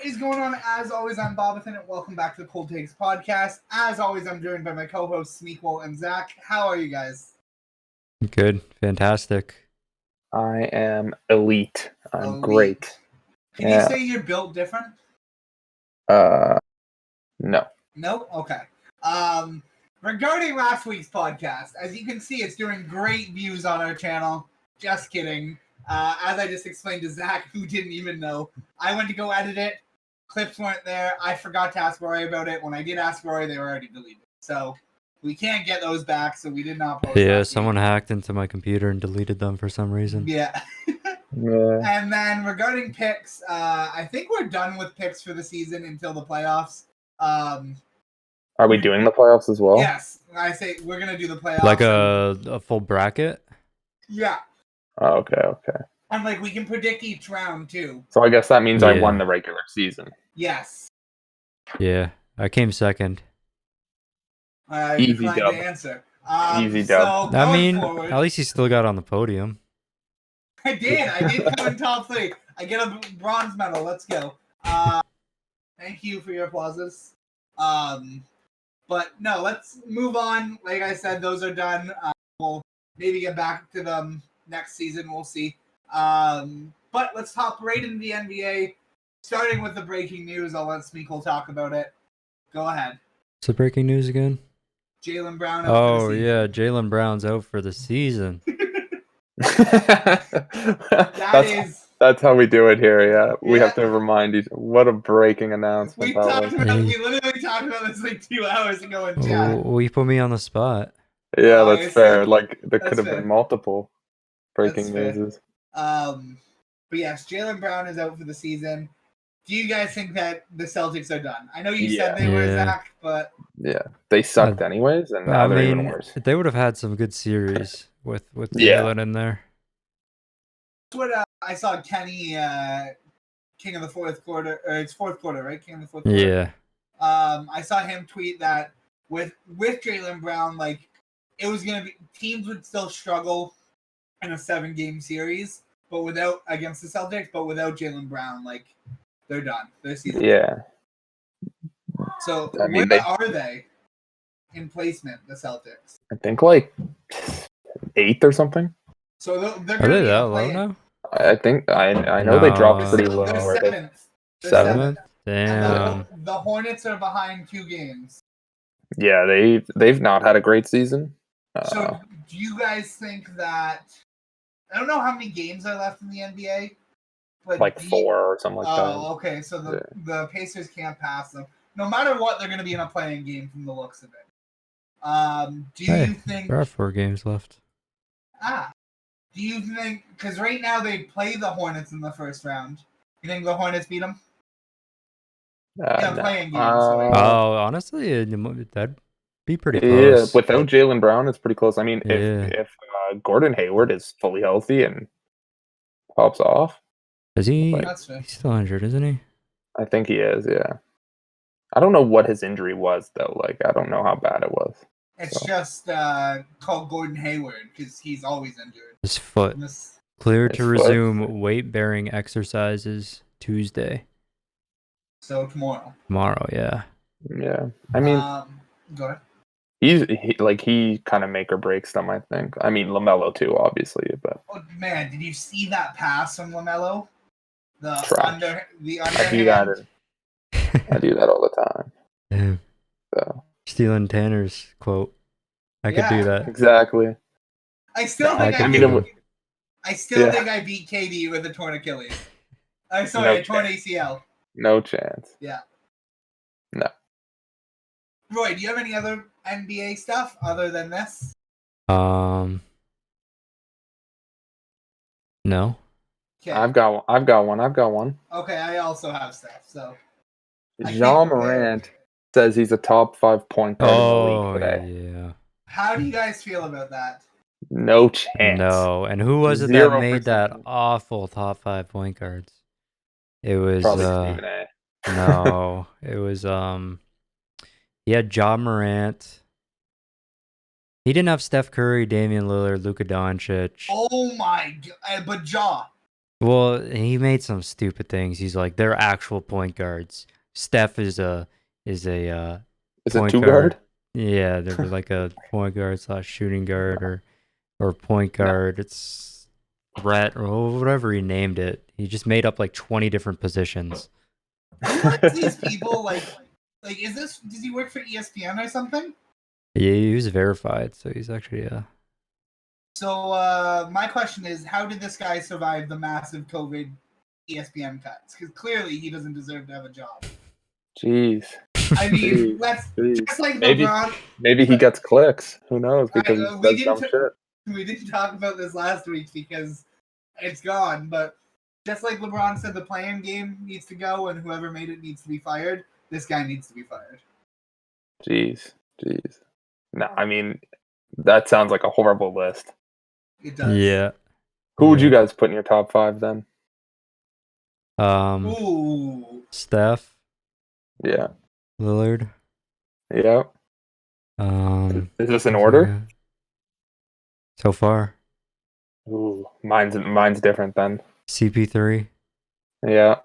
is going on? As always, I'm Bobathan, and welcome back to the Cold Takes podcast. As always, I'm joined by my co-hosts, Smeekwell and Zach. How are you guys? Good. Fantastic. I am elite. I'm Elite. great. Can you say you're built different? No. Nope? Okay. Regarding last week's podcast, as you can see, it's doing great views on our channel. Just kidding. As I just explained to Zach, who didn't even know, I went to go edit it. Clips weren't there. I forgot to ask Rory about it. When I did ask Rory, they were already deleted. So we can't get those back, so we did not post Yeah, someone hacked into my computer and deleted them for some reason. Yeah. Yeah. And then regarding picks, I think we're done with picks for the season until the playoffs. Are we doing the playoffs as well? Yes. I say we're going to do the playoffs. Like a full bracket? Yeah. Oh, okay. And like we can predict each round too. So I guess that means I Yeah. won the regular season. Yes. Yeah, I came second. Easy declined dub. to answer. Easy dub. So I going mean, forward, at least he still got on the podium. I did come in top 3. I get a bronze medal. Let's go. Thank you for your applauses. But no, let's move on. Like I said, those are done. We'll maybe get back to them next season. We'll see. But let's hop right into the NBA. Starting with the breaking news, I'll let Smeekle talk about it. Go ahead. What's the breaking news again? Jaylen Brown out for the Oh, season. yeah, Jaylen Brown's out for the season. That's how we do it here. Yeah, we Yeah. have to remind you. What a breaking announcement! We literally talked about this like 2 hours ago in chat. Oh, you put me on the spot. Yeah, Oh, that's fair. Like there That's could have fair. been multiple breaking That's fair. news. But yes, Jaylen Brown is out for the season. Do you guys think that the Celtics are done? I know you said they were, Yeah. Zach, but Yeah, they sucked anyways, and now they're even worse. They would have had some good series with Yeah. Jaylen in there. that's what I saw Kenny, King of the Fourth Quarter, or it's fourth quarter, right? King of the Fourth Quarter. Yeah. I saw him tweet that with Jaylen Brown, like it was gonna be teams would still struggle in a 7-game series, but without against the Celtics, but without Jaylen Brown, like they're done. Their season. Yeah, So I mean, where are they in placement? The Celtics. I think like 8th or something. So they're Are gonna they be that in low play-in. now? I think I know they dropped No. pretty low. They're Were they? 7th. They're Seventh? And Damn. the Hornets are behind 2 games. Yeah, they've not had a great season. So do you guys think that? I don't know how many games are left in the NBA. But like 4 or something like Oh, okay. So Yeah. the Pacers can't pass them. No matter what, they're going to be in a playing game from the looks of it. Do you Hey, think? There are 4 games left. Do you think? Because right now they play the Hornets in the first round. You think the Hornets beat them? that. Yeah, playing games, so like- Oh, honestly, that'd be pretty Yeah, close. without Jaylen Brown, it's pretty close. I mean, Yeah. if Gordon Hayward is fully healthy and pops off, Is he? That's fair. He's still injured, isn't he? I think he is. Yeah, I don't know what his injury was though. Like, I don't know how bad it was. It's So. just called Gordon Hayward because he's always injured. His foot. And this- Clear His to foot. resume weight-bearing exercises Tuesday. So tomorrow. Tomorrow, yeah. Yeah, I mean, Go ahead. he kind of make or breaks them. I think. I mean, LaMelo too, obviously, but Oh, man, did you see that pass from LaMelo? The Trash. the I do that. underhand. I do that all the time. Damn. So Stealing Tanner's quote. I could do that. exactly. I still I think could I do beat. that. I still Yeah. think I beat KD with a torn Achilles. I'm sorry, No a torn chance. ACL. No chance. Roy, do you have any other NBA stuff other than this? No. Okay. I've got one. Okay, I also have stuff. So I Jean think- Morant says he's a top 5 point guard in the league today. yeah. how do you guys feel about that? No chance. No. And who was it that 0%. made that awful top 5 point guards? It was Probably Stephen A. no. It was he had Ja Morant. He didn't have Steph Curry, Damian Lillard, Luka Doncic. Oh my god! But Ja, Well, he made some stupid things. He's like, they're actual point guards. Steph is a Is it point two guard. guard? Yeah, they're like a point guard / shooting guard or point guard. It's Brett or whatever he named it. He just made up like 20 different positions. Who lets these people like does he work for ESPN or something? Yeah, he was verified, so he's actually So my question is, how did this guy survive the massive COVID ESPN cuts? Because clearly he doesn't deserve to have a job. Jeez. I mean, Jeez. let's Jeez. just like Maybe LeBron. maybe he gets clicks. Who knows? Because he we says dumb didn't shit. we didn't talk about this last week because it's gone. But just like LeBron said, the playing game needs to go, and whoever made it needs to be fired. This guy needs to be fired. Jeez. No, I mean, that sounds like a horrible list. It does. yeah. Who would you guys put in your top 5 then? Ooh. Steph, Yeah. Lillard. Yeah. Is this in order? So far, Ooh, mine's different then. CP3. Yeah.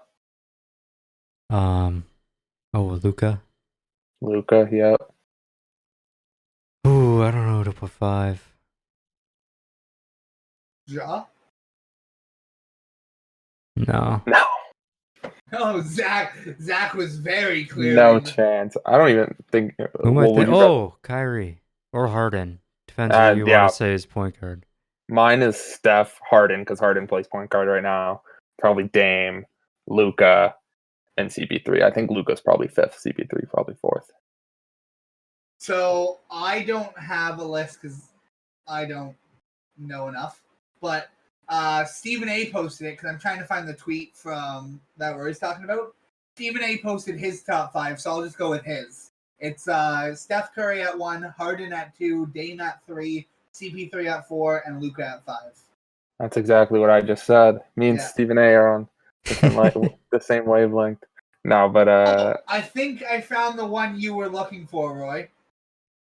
Luka. Luca, yeah. Ooh, I don't know who to put 5. Ja? No. No. Oh, Zach was very clear. No chance. I don't even think. Who am I what would thinking? you Oh, Kyrie or Harden. Depends who you yeah. want to say is point guard. Mine is Steph, Harden, because Harden plays point guard right now. Probably Dame, Luca, and CP3. I think Luca's probably 5th. CP3 probably 4th. So I don't have a list because I don't know enough. But Stephen A posted it because I'm trying to find the tweet from that where he's talking about. Stephen A posted his top 5, so I'll just go with his. It's Steph Curry at 1, Harden at 2, Dame at 3, CP3 at 4, and Luca at 5. That's exactly what I just said. Me and Yeah. Stephen A are on the same wavelength. No, but I think I found the one you were looking for, Roy.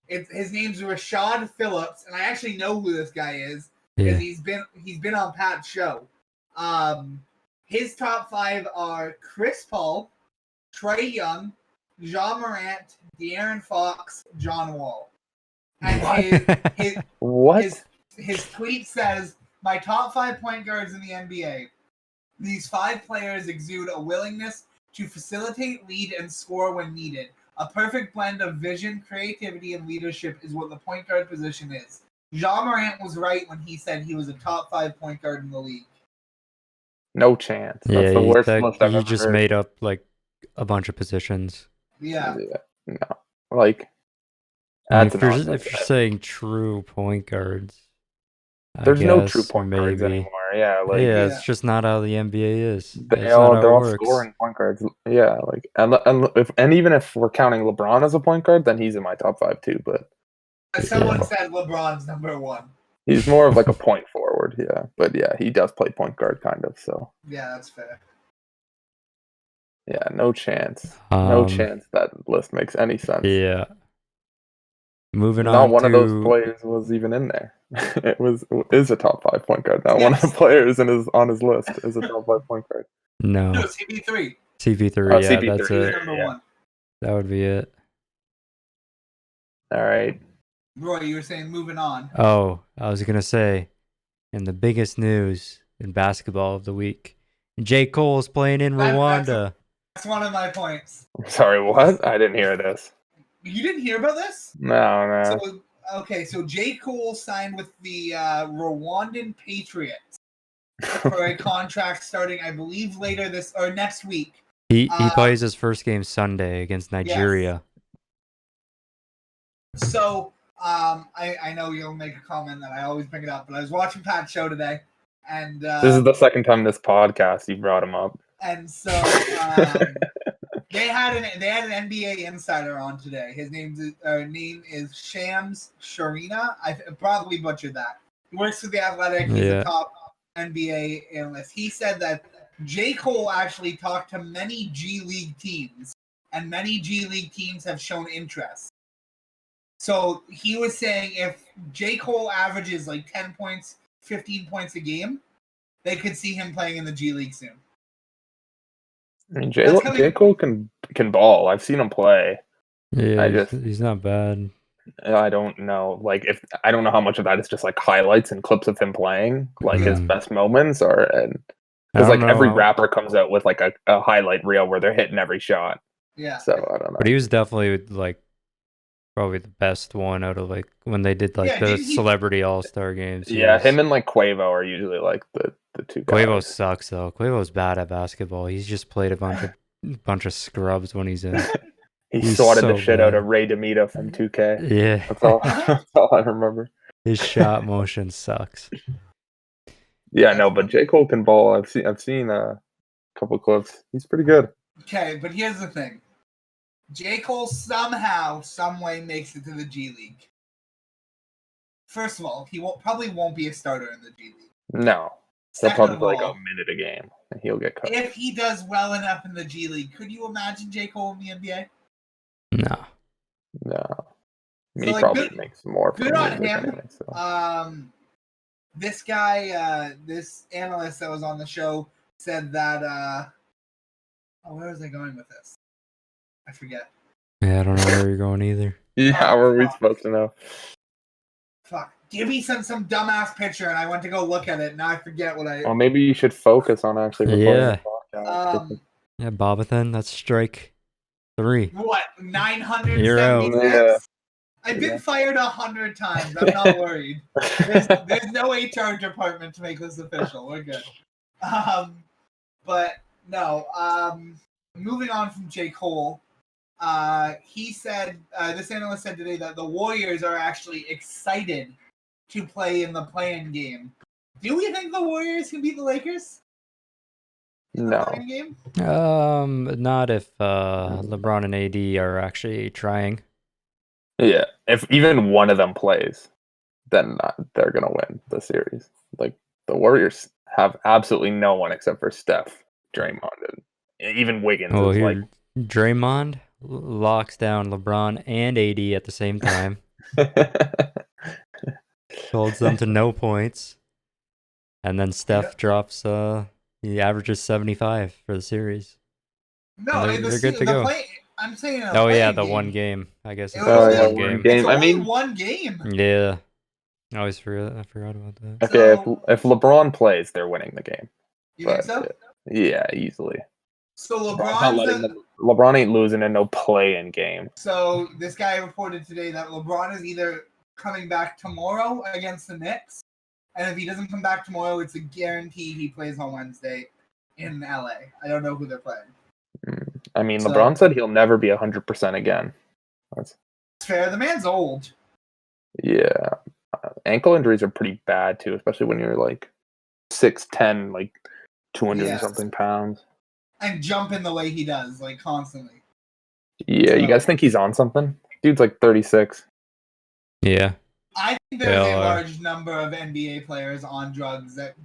His name's Rashad Phillips, and I actually know who this guy is because he's been on Pat's show. His top 5 are Chris Paul, Trae Young, Ja Morant, De'Aaron Fox, John Wall. And what? His tweet says, "My top 5 point guards in the NBA. These 5 players exude a willingness to facilitate, lead, and score when needed. A perfect blend of vision, creativity, and leadership is what the point guard position is." Ja Morant was right when he said he was a top 5 point guard in the league. No chance. That's Yeah, the worst list I've he ever just heard. made up like a bunch of positions. Yeah. No. Like, I mean, that's if you're saying true point guards, there's no true point guards maybe. anymore. Yeah, like It's just not how the NBA is. they're all scoring point guards. Yeah, like and even if we're counting LeBron as a point guard, then he's in my top 5 too. But Someone said LeBron's number 1. he's more of like a point forward. Yeah, but yeah, he does play point guard kind of. So yeah, that's fair. Yeah, no chance. No chance that list makes any sense. Yeah. Moving Not on one to... of those players was even in there. It is a top 5 point guard. Not one of the players on his list is a top 5 point guard. No, CP3. CP3, yeah, CP3, that's it. Number 1. That would be it. All right. Roy, you were saying moving on. Oh, I was going to say, in the biggest news in basketball of the week, J. Cole is playing in Rwanda. That's one of my points. Sorry, what? I didn't hear this. You didn't hear about this? No. So J. Cole signed with the Rwandan Patriots for a contract starting, I believe, next week. He plays his first game Sunday against Nigeria. Yes. So I know you'll make a comment that I always bring it up, but I was watching Pat's show today, and this is the second time this podcast you brought him up. And so they had an NBA insider on today. His name is Shams Sharina. I probably butchered that. He works for the Athletic. He's a top NBA analyst. He said that J. Cole actually talked to many G League teams, and many G League teams have shown interest. So he was saying if J. Cole averages like 10 points, 15 points a game, they could see him playing in the G League soon. I mean, J. Cole can ball. I've seen him play. Yeah, he's not bad. I don't know. Like, if I don't know how much of that is just like highlights and clips of him playing, like his best moments, or because like every rapper comes out with like a highlight reel where they're hitting every shot. Yeah. So I don't know. But he was definitely like probably the best one out of like when they did like the celebrity all-star games. Yeah, him and like Quavo are usually like the two guys. Quavo sucks though. Quavo's bad at basketball. He's just played a bunch of scrubs when he's in. He's swatted the shit out of Ray DeMita from 2K. Yeah. That's all I remember. His shot motion sucks. Yeah, no, but J. Cole can ball. I've seen a couple clips. He's pretty good. Okay, but here's the thing. J. Cole somehow, someway makes it to the G League. First of all, he probably won't be a starter in the G League. No. He'll probably play like a minute a game, and he'll get cut. If he does well enough in the G League, could you imagine J. Cole in the NBA? No. I mean, he probably makes more. Good on him. Anyway, so. This guy, this analyst that was on the show said that. Where was I going with this? I forget. Yeah, I don't know where you're going either. Yeah, how are we supposed to know? Fuck. Gibby sent some dumbass picture, and I went to go look at it. Now I forget what I. Well, maybe you should focus on actually recording the podcast. Yeah, Bobathan, that's strike 3. What, 976? You're out. Yeah. I've been fired 100 times. I'm not worried. There's no HR department to make this official. We're good. But no. Moving on from J. Cole. He said, this analyst said today that the Warriors are actually excited to play in the play-in game. Do we think the Warriors can beat the Lakers? No. Game? Not if LeBron and AD are actually trying. Yeah, if even one of them plays, then they're gonna win the series. Like the Warriors have absolutely no one except for Steph, Draymond, and even Wiggins. Oh, here, Draymond locks down LeBron and AD at the same time. Holds them to no points. And then Steph drops, he averages 75 for the series. No, they're good to go. I'm saying the one game. I guess it's one game. It's only one game. Yeah. I always forgot about that. Okay, if LeBron plays, they're winning the game. You think so? Yeah, easily. So LeBron ain't losing in no play-in game. So this guy reported today that LeBron is either coming back tomorrow against the Knicks, and if he doesn't come back tomorrow, it's a guarantee he plays on Wednesday in LA. I don't know who they're playing. I mean, LeBron said he'll never be 100% again. That's fair. The man's old. Yeah. Ankle injuries are pretty bad, too, especially when you're like 6'10", like 200 something pounds. And jumping the way he does, like constantly. Yeah, you guys think he's on something? Dude's like 36. Yeah. I think there's a large number of NBA players on drugs that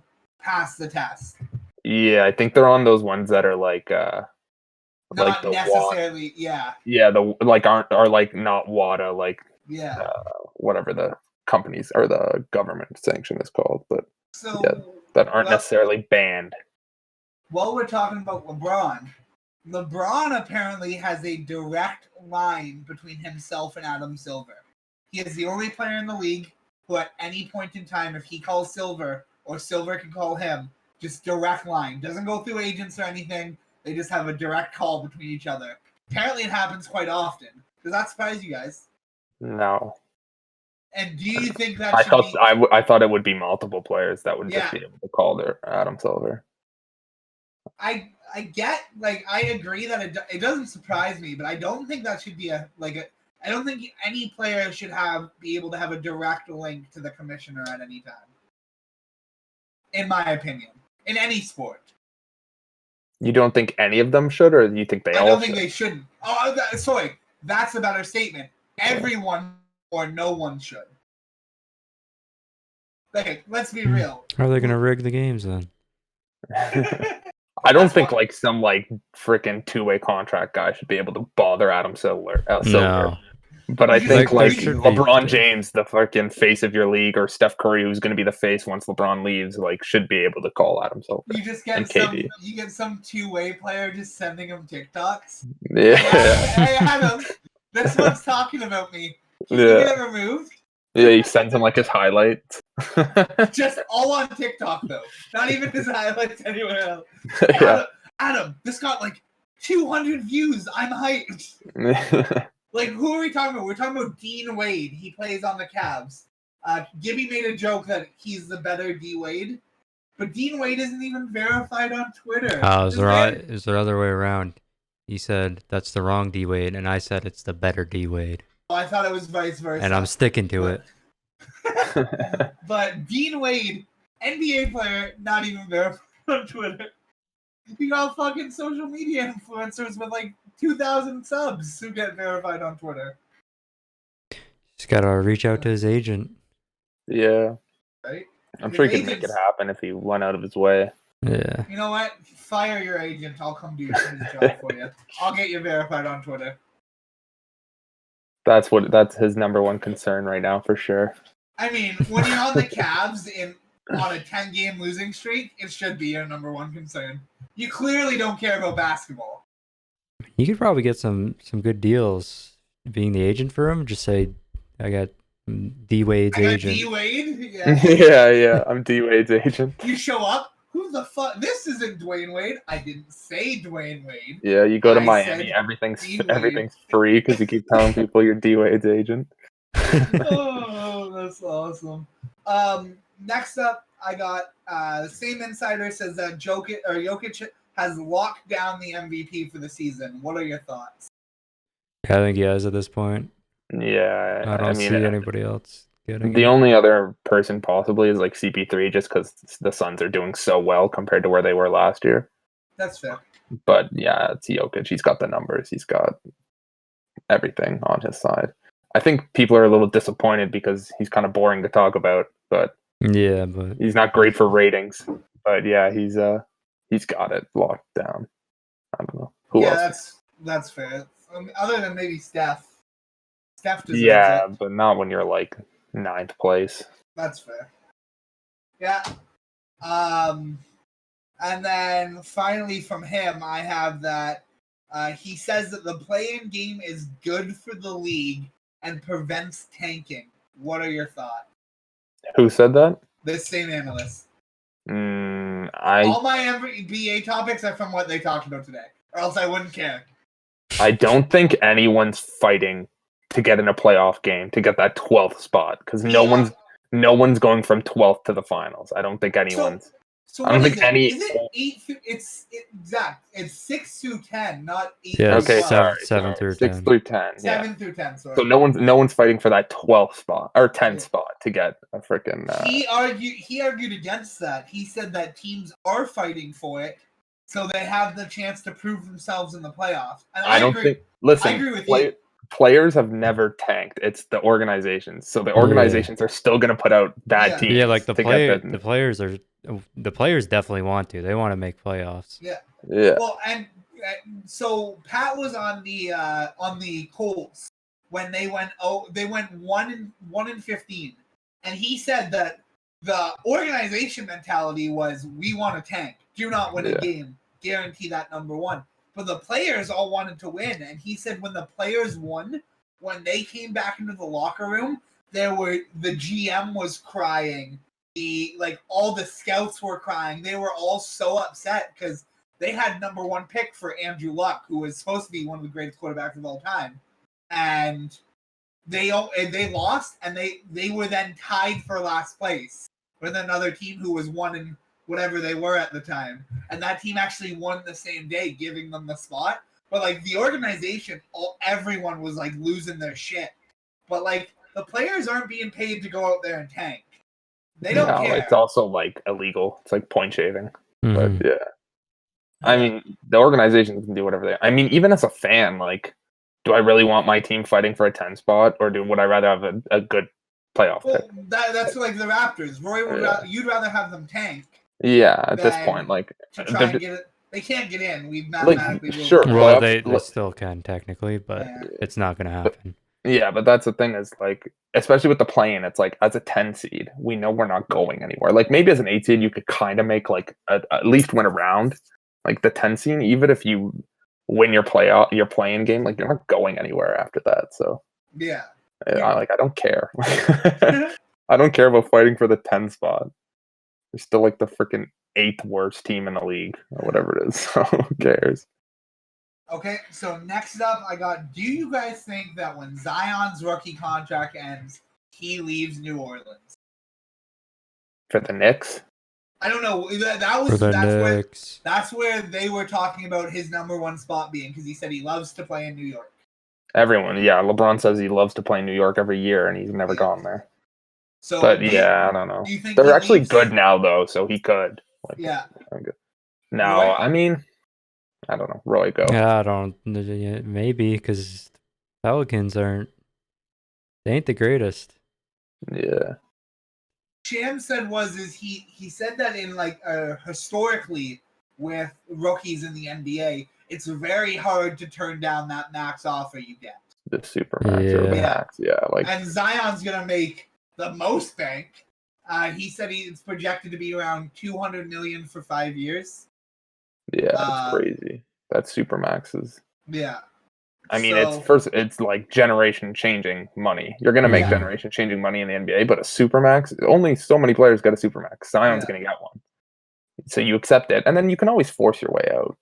pass the test. Yeah, I think they're on those ones that are like not like the necessarily, yeah, the like are like not WADA, like whatever the companies or the government sanction is called, but that aren't necessarily banned. While we're talking about LeBron apparently has a direct line between himself and Adam Silver. He is the only player in the league who at any point in time, if he calls Silver or Silver can call him, just direct line. Doesn't go through agents or anything. They just have a direct call between each other. Apparently it happens quite often. Does that surprise you guys? No. And do you think that I thought it would be multiple players that would just be able to call their Adam Silver. I agree that it doesn't surprise me, but I don't think that should be I don't think any player should be able to have a direct link to the commissioner at any time. In my opinion. In any sport. You don't think any of them should, or do you think they all should? I don't think they shouldn't. Oh, sorry. That's a better statement. Everyone or no one should. Like, let's be real. How are they going to rig the games then? I don't think some freaking two-way contract guy should be able to bother Adam Silver. No. But I You think just- like should be- LeBron James, the fucking face of your league, or Steph Curry, who's going to be the face once LeBron leaves, like should be able to call Adam Silver. You just And get KD. you get some two-way player just sending him TikToks. Yeah, Hey Adam, this one's talking about me. Can you yeah, get it removed? yeah. He sends him like his highlights. Just all on TikTok though. Not even his highlights anywhere else. Yeah. Adam, this got like 200 views. I'm hyped. Like, who are we talking about? We're talking about Dean Wade. He plays on the Cavs. Gibby made a joke that he's the better D Wade, but Dean Wade isn't even verified on Twitter. It was the other way around. He said that's the wrong D Wade, and I said it's the better D Wade. Oh, I thought it was vice versa. And I'm sticking to it. But Dean Wade, NBA player, not even verified on Twitter. You got fucking social media influencers with like 2,000 subs who get verified on Twitter. Just gotta reach out to his agent. Yeah, Right? I'm His sure he could make it agents- happen if he went out of his way. Yeah. You know what? Fire your agent. I'll come do his job for you. I'll get you verified on Twitter. That's his number one concern right now for sure. I mean, when you're on the Cavs on a 10-game losing streak, it should be your number one concern. You clearly don't care about basketball. You could probably get some good deals being the agent for him. Just say, I got D Wade's I got agent. D Wade. Yeah. Yeah. I'm D Wade's agent. You show up. Who the fuck? This isn't Dwayne Wade. I didn't say Dwayne Wade. Yeah, you go to I Miami, said everything's D. Wade. everything's free because you keep telling people you're D Wade's agent. Oh, that's awesome. Next up, I got the same insider says that Jokic has locked down the MVP for the season. What are your thoughts? I think he has at this point. Yeah, I don't mean, see anybody else getting the it. only other person possibly is like CP3, just because the Suns are doing so well compared to where they were last year. That's fair. But yeah, it's Jokic. He's got the numbers. He's got everything on his side. I think people are a little disappointed because he's kind of boring to talk about, but Yeah, but he's not great for ratings. But yeah, he's got it locked down. I don't know who else. That's fair. Other than maybe Steph. Steph deserves Yeah, it. but not when you're like 9th place. That's fair. Yeah. And then finally from him, I have that he says that the play-in game is good for the league and prevents tanking. What are your thoughts? Who said that? This same analyst. I All my NBA topics are from what they talked about today, or else I wouldn't care. don't think anyone's fighting to get in a playoff game to get that 12th spot because no one's going from 12th to the finals. I don't think anyone's. So I don't what think is it? any- Is it 8? It's exact. It's 6 through 10, not 8 yeah, through Okay, 12. sorry, seven through 6 10. through 10. Yeah. 7 through 10. Sorry. So no one's fighting for that 12th spot or 10th Yeah. spot to get a freaking. He argued against that. He said that teams are fighting for it, so they have the chance to prove themselves in the playoffs. And I don't agree. think. Listen, I agree with you. players have never tanked. It's the organizations. So the organizations are still going to put out bad Yeah. teams. Yeah, like the the players definitely want to. They want to make playoffs. Yeah. Yeah. Well, and so Pat was on the Colts when they went 1-15, and he said that the organization mentality was we want to tank, do not win a game, guarantee that number one. But the players all wanted to win, and he said when the players won, when they came back into the locker room, the GM was crying. All the scouts were crying. They were all so upset because they had number one pick for Andrew Luck, who was supposed to be one of the greatest quarterbacks of all time, and they lost, and they were then tied for last place with another team who was one in whatever they were at the time, and that team actually won the same day, giving them the spot. But like the organization, everyone was like losing their shit. But like the players aren't being paid to go out there and tank. They don't care. It's also like illegal. It's like point shaving. Mhm. But yeah. I mean, the organizations can do whatever they. I mean, even as a fan, like, do I really want my team fighting for a 10 spot, or would I rather have a good playoff pick? Well, that's like the Raptors. Roy would you'd rather have them tank Yeah, at this then point, like, to try and get it. They can't get in. We mathematically will. sure. Well, playoffs- they still can technically, but Yeah. it's not going to happen. Yeah, but that's the thing is like, especially with the play-in, it's like as a 10 seed, we know we're not going anywhere. Like maybe as an 8 seed, you could kind of make like at least win a round, like the 10 seed. Even if you win your playing game, like you're not going anywhere after that. So Yeah. I don't care. I don't care about fighting for the 10 spot. They're still like the freaking 8th worst team in the league or whatever it is. So who cares? Okay, so next up, I got. Do you guys think that when Zion's rookie contract ends, he leaves New Orleans? For the Knicks? I don't know. That was For the that's Knicks. where they were talking about his number one spot being, because he said he loves to play in New York. Everyone, yeah. LeBron says he loves to play in New York every year, and he's never gone there. So, But yeah, I don't know. Do you think They're he actually leaves? good now, though, so he could. Like, Yeah. No, Roy? I mean, I don't know. Roy, go. Yeah, I don't. Maybe because Pelicans aren't. They ain't the greatest. Yeah. Sham said he said that in like historically with rookies in the NBA, it's very hard to turn down that max offer you get. The Supermax or the Yeah. Max, yeah. Like, And Zion's gonna make the most bank. He said it's projected to be around $200 million for 5 years. yeah, it's crazy. That Supermax is. Yeah. I mean, it's like generation changing money. You're gonna make generation changing money in the NBA, but a Supermax, only so many players get a Supermax. Zion's gonna get one, so you accept it, and then you can always force your way out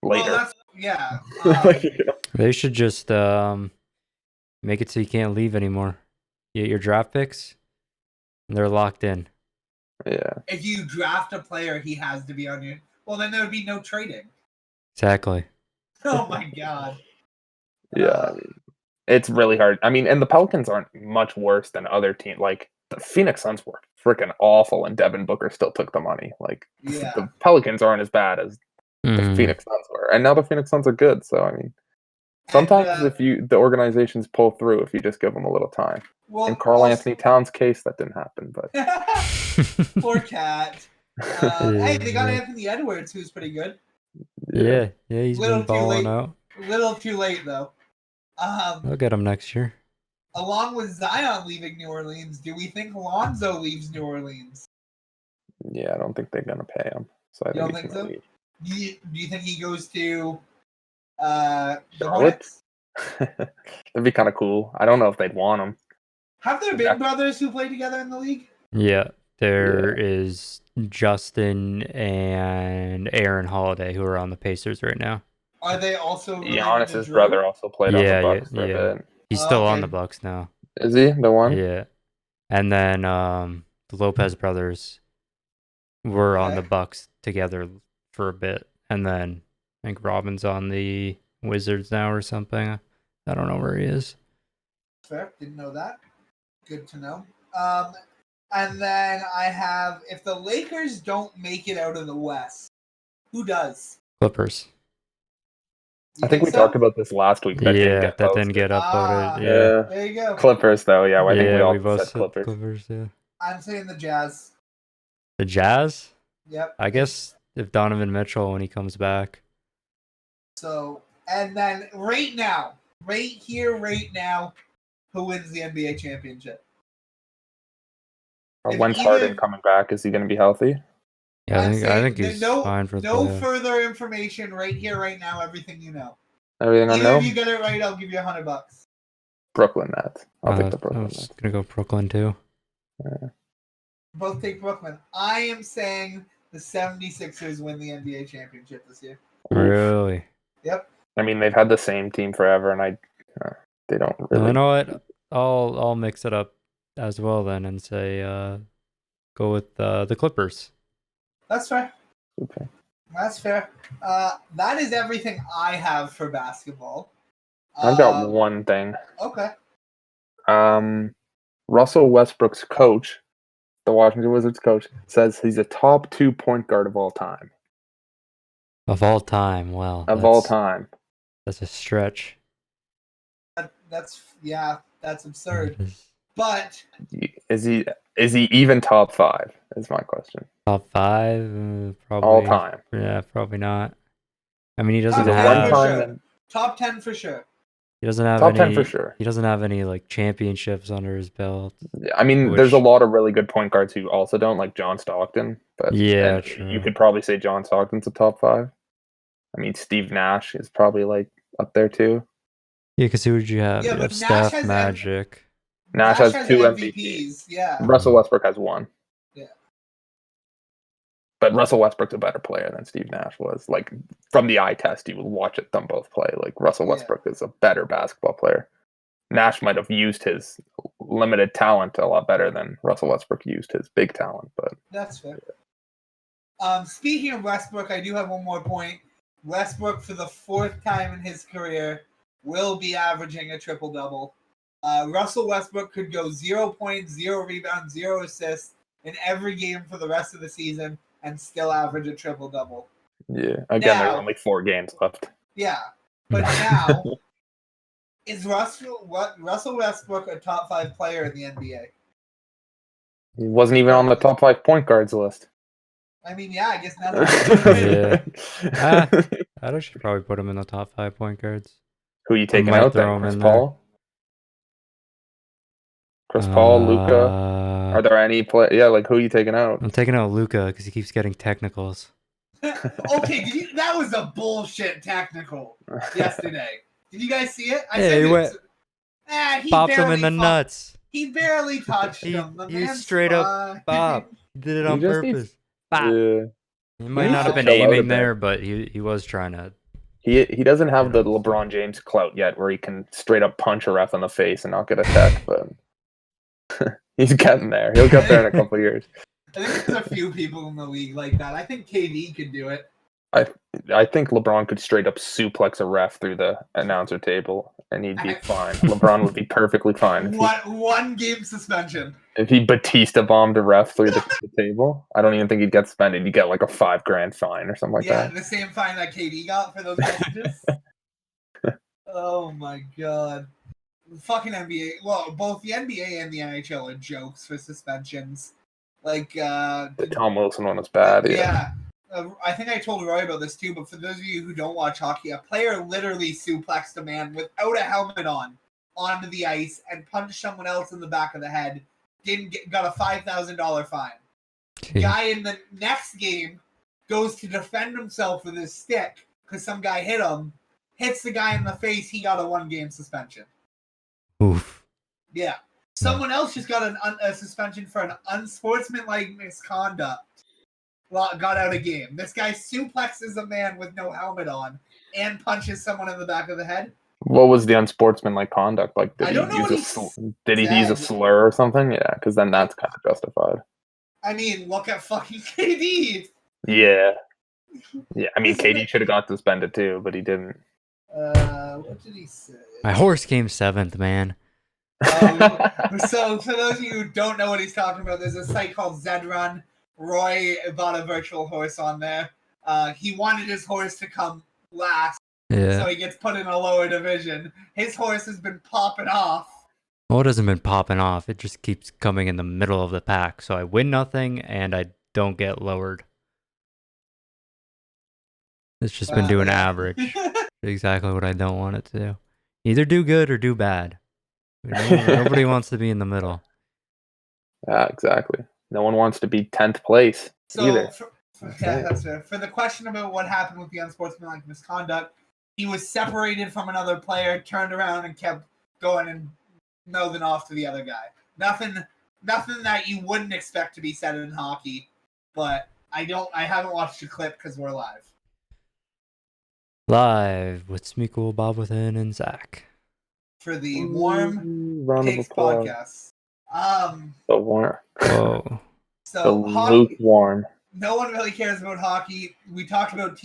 later. Well, yeah. Like, you know. They should just make it so you can't leave anymore. You get your draft picks, and they're locked in. Yeah. If you draft a player, he has to be on your. Well, then there would be no trading. Exactly. Oh my god. Yeah, I mean, it's really hard. I mean, and the Pelicans aren't much worse than other teams. Like the Phoenix Suns were freaking awful, and Devin Booker still took the money. Like the Pelicans aren't as bad as the Phoenix Suns were, and now the Phoenix Suns are good. So I mean, sometimes if the organizations pull through, if you just give them a little time. Well, in Karl Anthony Towns' case, that didn't happen. But poor cat. Hey, they got Anthony Edwards, who's pretty good. Yeah, he's been balling out. Little too late though. They'll get him next year. Along with Zion leaving New Orleans, do we think Lonzo leaves New Orleans? Yeah, I don't think they're gonna pay him. So I don't think so. Leave. Do you think he goes to the Hornets? That'd be kind of cool. I don't know if they'd want him. Have there been brothers who play together in the league? Yeah, there is Justin and Aaron Holiday who are on the Pacers right now. Are they also? Giannis's brother also played on the Bucks for a bit. He's still on the Bucks now. Is he the one? Yeah, and then the Lopez brothers were on the Bucks together for a bit, and then I think Robin's on the Wizards now or something. I don't know where he is. Fair, didn't know that. Good to know. And then I have, if the Lakers don't make it out of the West, who does? Clippers. I think we talked about this last week. That didn't get uploaded. Yeah. There you go. Clippers, though. Yeah, I think we all both said Clippers. Yeah. I'm saying the Jazz. The Jazz? Yep. I guess if Donovan Mitchell when he comes back. So, and then right now, who wins the NBA championship? When's Harden coming back? Is he going to be healthy? Yeah, I think he's fine for the playoffs. Further information right here, right now. Everything you know. Everything I know. If you get it right, I'll give you $100. Brooklyn Nets. I'll take the Brooklyn Nets. I was Nets. gonna go Brooklyn too. Yeah. Both take Brooklyn. I am saying the 76ers win the NBA championship this year. Really? Yep. I mean, they've had the same team forever, and they don't really. You know what? I'll mix it up as well then and say go with the Clippers. That's fair. Okay. That's fair. That is everything I have for basketball. I've got one thing. Okay. Russell Westbrook's coach, the Washington Wizards coach, says he's a top 2 point guard of all time. Of all time, well. All time. That's a stretch. That's absurd. But is he even top 5? Is my question. Top 5, probably all time. Yeah, probably not. I mean, he doesn't top have 10 top 10 for sure. He doesn't have Top any 10 for sure. He doesn't have any like championships under his belt. Yeah, I mean, there's a lot of really good point guards who also don't, like John Stockton. But Yeah, you true. could probably say John Stockton's a top 5. I mean, Steve Nash is probably like up there too. Yeah, because who would you have? Yeah, You but have Nash Steph, has Magic. Nash has 2 MVPs. Yeah. Russell Westbrook has 1. Yeah. But Russell Westbrook's a better player than Steve Nash was. Like, from the eye test, you would watch them both play. Like, Russell Westbrook is a better basketball player. Nash might have used his limited talent a lot better than Russell Westbrook used his big talent. But that's fair. Speaking of Westbrook, I do have one more point. Westbrook, for the 4th time in his career, will be averaging a triple-double. Russell Westbrook could go 0 points, 0 rebounds, 0 assists in every game for the rest of the season and still average a triple-double. yeah, again, there's only 4 games left. Yeah, but now, is Russell Westbrook a top 5 player in the NBA? He wasn't even on the top 5 point guards list. I mean, yeah, I guess now that I should probably put him in the top 5 point guards. Who are you taking might out throw then? him Chris in Paul? Chris Paul, Luka? Are there any play? Yeah, like who are you taking out? I'm taking out Luka because he keeps getting technicals. Okay, that was a bullshit technical yesterday. Did you guys see it? He popped him in the nuts. He barely touched him. The He man's straight fine. up bopped. He did it on purpose. Yeah. He might not have been aiming there, but he was trying to. He doesn't have the LeBron James clout yet, where he can straight up punch a ref in the face and not get a tech, but he's getting there. He'll get there in a couple of years. I think there's a few people in the league like that. I think KD could do it. I think LeBron could straight up suplex a ref through the announcer table, and he'd be fine. LeBron would be perfectly fine. One game suspension. If he Batista bombed a ref through the table, I don't even think he'd get suspended. He'd get like a $5,000 fine or something like that. Yeah, the same fine that KD got for those messages. Oh my god. The fucking NBA. Well, both the NBA and the NHL are jokes for suspensions. Like, the Tom Wilson one was bad. Yeah. I think I told Roy about this too, but for those of you who don't watch hockey, a player literally suplexed a man without a helmet on onto the ice and punched someone else in the back of the head. Got a $5,000 fine. Jeez. Guy in the next game goes to defend himself with his stick because some guy hit him, hits the guy in the face. He got a 1-game suspension. Oof. Yeah. Someone else just got a suspension for an unsportsmanlike misconduct. Got out of game. This guy suplexes a man with no helmet on and punches someone in the back of the head. What was the unsportsmanlike conduct? Like, did he use a slur or something? Yeah, because then that's kind of justified. I mean, look at fucking KD. Yeah. Yeah, I mean, KD should have got suspended too, but he didn't. What did he say? My horse came 7th, man. So, for those of you who don't know what he's talking about, there's a site called Zedrun. Roy bought a virtual horse on there. He wanted his horse to come last, so he gets put in a lower division. His horse has been popping off. Well, it hasn't been popping off. It just keeps coming in the middle of the pack. So I win nothing, and I don't get lowered. It's just been doing average. Exactly what I don't want it to do. Either do good or do bad. Nobody wants to be in the middle. Yeah, exactly. No one wants to be 10th place either. That's fair. For the question about what happened with the unsportsmanlike misconduct, he was separated from another player, turned around, and kept going and mouthing off to the other guy. Nothing that you wouldn't expect to be said in hockey, but I haven't watched the clip because we're live. Live with Smeagol, Bob Within, and Zach. For the Warm Takes podcast. The warm. Oh. So the hockey, lukewarm. No one really cares about hockey. We talked about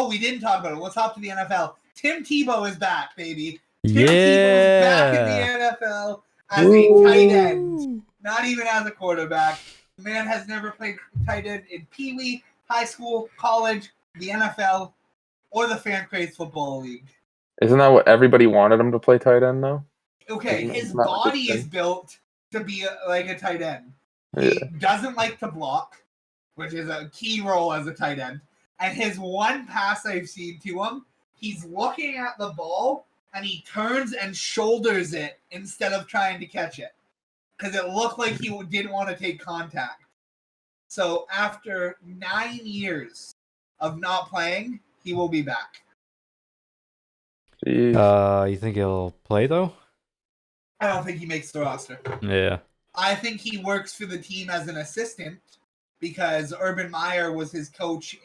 we didn't talk about it. Let's hop to the NFL. Tim Tebow is back, baby. Tim Tebow is back in the NFL as a tight end. Not even as a quarterback. The man has never played tight end in Pee Wee, high school, college, the NFL, or the Fan Craze Football League. Isn't that what everybody wanted him to play tight end, though? Okay, his body is built to be like a tight end. He doesn't like to block, which is a key role as a tight end. And his one pass I've seen to him, he's looking at the ball and he turns and shoulders it instead of trying to catch it because it looked like he didn't want to take contact. So after 9 years of not playing, he will be back. Jeez. You think he'll play though? I don't think he makes the roster. Yeah. I think he works for the team as an assistant because Urban Meyer was his coach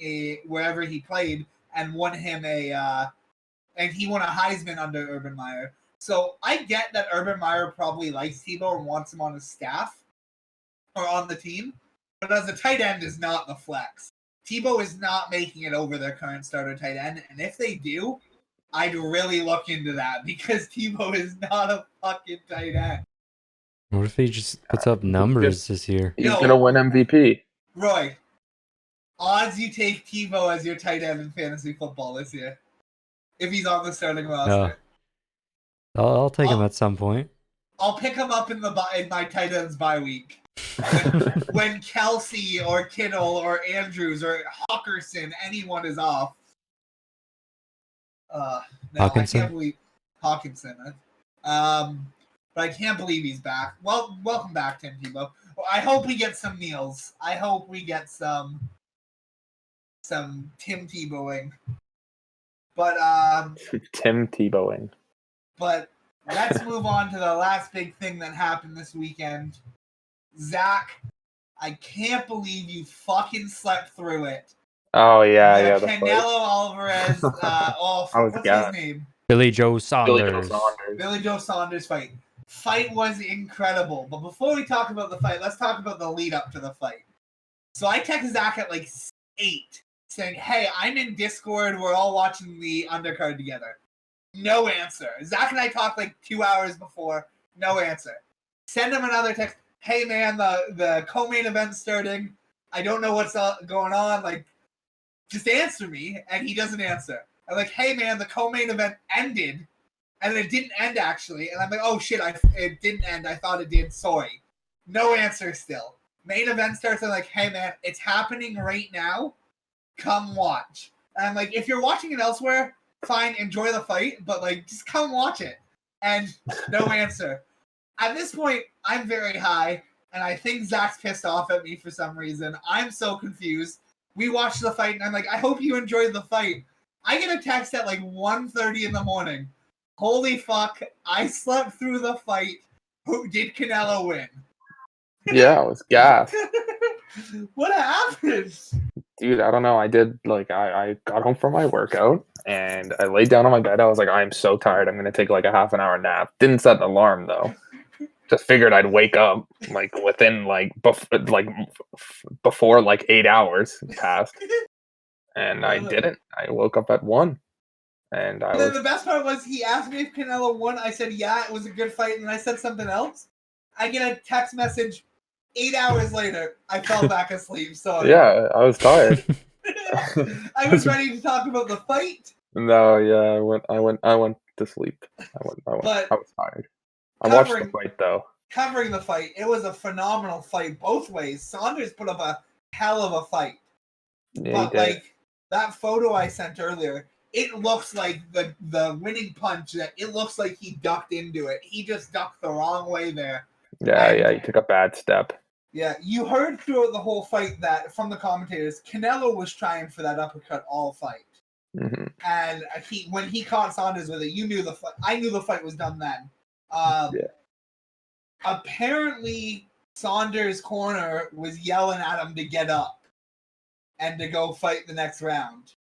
wherever he played and won him and he won a Heisman under Urban Meyer. So I get that Urban Meyer probably likes Tebow and wants him on his staff or on the team, but as a tight end is not the flex. Tebow is not making it over their current starter tight end, and if they do, I'd really look into that because Tebow is not a fucking tight end. What if he just puts up numbers this year? He's going to win MVP. Roy, odds you take Tebow as your tight end in fantasy football this year if he's on the starting roster. I'll take him at some point. I'll pick him up in my tight ends bye week. When Kelsey or Kittle or Andrews or Hawkinson, anyone is off. No, Hawkinson? I can't believe Hawkinson. But I can't believe he's back. Well, welcome back, Tim Tebow. I hope we get some meals. I hope we get some Tim Tebowing. But Tim Tebowing. But let's move on to the last big thing that happened this weekend. Zach, I can't believe you fucking slept through it. Oh, yeah, the Canelo Alvarez, what's his name? Billy Joe Saunders. Billy Joe Saunders fight. Fight was incredible. But before we talk about the fight, let's talk about the lead up to the fight. So I text Zach at like 8 saying, hey, I'm in Discord. We're all watching the undercard together. No answer. Zach and I talked like 2 hours before. No answer. Send him another text. Hey, man, the co-main event's starting. I don't know what's going on. Like, just answer me. And he doesn't answer. I'm like, hey, man, the co-main event ended. And it didn't end, actually. And I'm like, oh, shit, it didn't end. I thought it did. Sorry. No answer still. Main event starts. I'm like, hey, man, it's happening right now. Come watch. And I'm like, if you're watching it elsewhere, fine, enjoy the fight. But, like, just come watch it. And no answer. At this point, I'm very high. And I think Zach's pissed off at me for some reason. I'm so confused. We watched the fight. And I'm like, I hope you enjoyed the fight. I get a text at, like, 1:30 in the morning. Holy fuck, I slept through the fight. Did Canelo win? Yeah, it was gas. What happened? Dude, I don't know. I did, like, I got home from my workout, and I laid down on my bed. I was like, I'm so tired. I'm going to take, like, a half an hour nap. Didn't set an alarm, though. Just figured I'd wake up, like, within, before, like, 8 hours passed. And I didn't. I woke up at 1. And then the best part was he asked me if Canelo won. I said, yeah, it was a good fight. And I said something else. I get a text message 8 hours later. I fell back asleep. So yeah, I was tired. I was ready to talk about the fight. No, yeah, I went to sleep. I was tired. I watched the fight though. Covering the fight, it was a phenomenal fight both ways. Saunders put up a hell of a fight. Yeah, but like that photo I sent earlier, it looks like the winning punch that it looks like he ducked into it. He just ducked the wrong way there. Yeah, he took a bad step. Yeah, you heard throughout the whole fight that from the commentators, Canelo was trying for that uppercut all fight. Mm-hmm. And when he caught Saunders with it, you knew I knew the fight was done then. Apparently, Saunders' corner was yelling at him to get up and to go fight the next round.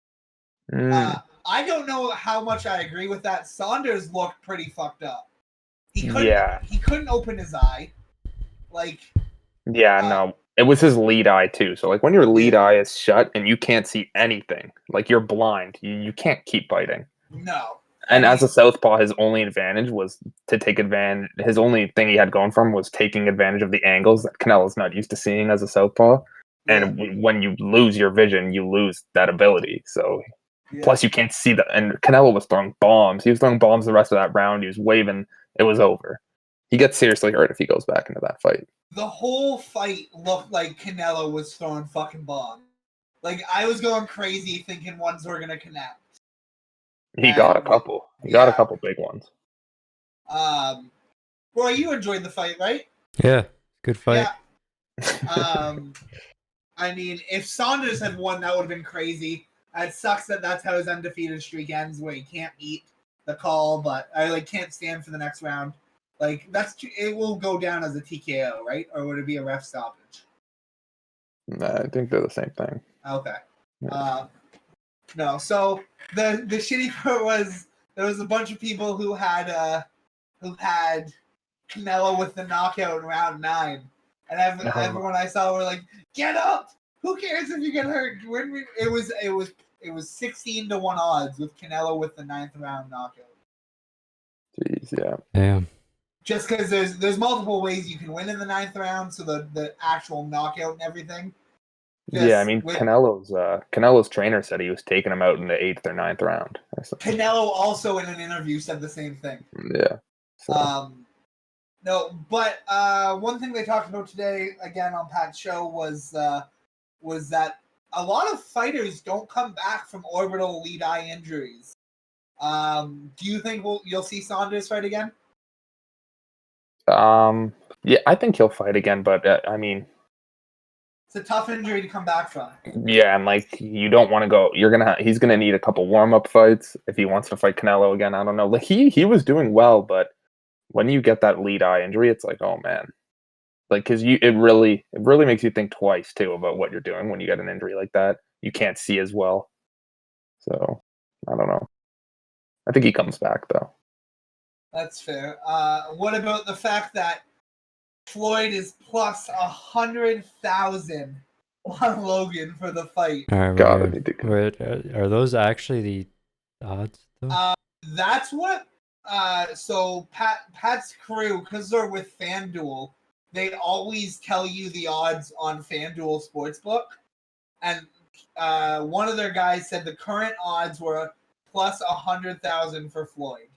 I don't know how much I agree with that. Saunders looked pretty fucked up. He couldn't open his eye. No. It was his lead eye too. So like when your lead eye is shut and you can't see anything, like you're blind, you can't keep fighting. No. And as a southpaw, his only advantage was to take advantage. His only thing he had going for him was taking advantage of the angles that Canelo's not used to seeing as a southpaw. Yeah. And when you lose your vision, you lose that ability. So plus you can't see that. And Canelo was throwing bombs. He was throwing bombs the rest of that round. He was waving. It was over. He gets seriously hurt if he goes back into that fight. The whole fight looked like Canelo was throwing fucking bombs. Like I was going crazy thinking ones were gonna connect. He got a couple. He got a couple big ones. Roy, you enjoyed the fight, right? Yeah, good fight. Yeah. I mean, if Saunders had won, that would have been crazy. It sucks that that's how his undefeated streak ends, where he can't beat the call, but I can't stand for the next round. It will go down as a TKO, right? Or would it be a ref stoppage? I think they're the same thing. Okay. Yeah. No. So the shitty part was there was a bunch of people who had Canelo with the knockout in round 9, and everyone I saw were like, "Get up! Who cares if you get hurt?" It was 16-1 odds with Canelo with the 9th round knockout. Jeez, yeah. Damn. Just because there's multiple ways you can win in the 9th round, so the actual knockout and everything. Yeah, I mean, Canelo's trainer said he was taking him out in the 8th or 9th round. Canelo also in an interview said the same thing. Yeah. So. No, but one thing they talked about today, again on Pat's show, was that a lot of fighters don't come back from orbital lead eye injuries. Do you think you'll see Saunders fight again? Yeah, I think he'll fight again, but I mean, it's a tough injury to come back from. Yeah, and you don't want to go. He's gonna need a couple warm-up fights if he wants to fight Canelo again. I don't know. He was doing well, but when you get that lead eye injury, it's like, oh man, because it really makes you think twice too about what you're doing when you get an injury like that. You can't see as well, so I don't know. I think he comes back though. That's fair. What about the fact that Floyd is plus 100,000 on Logan for the fight? All right, wait, are those actually the odds though? That's what. So Pat's crew, because they're with FanDuel, they always tell you the odds on FanDuel Sportsbook, and one of their guys said the current odds were plus 100,000 for Floyd.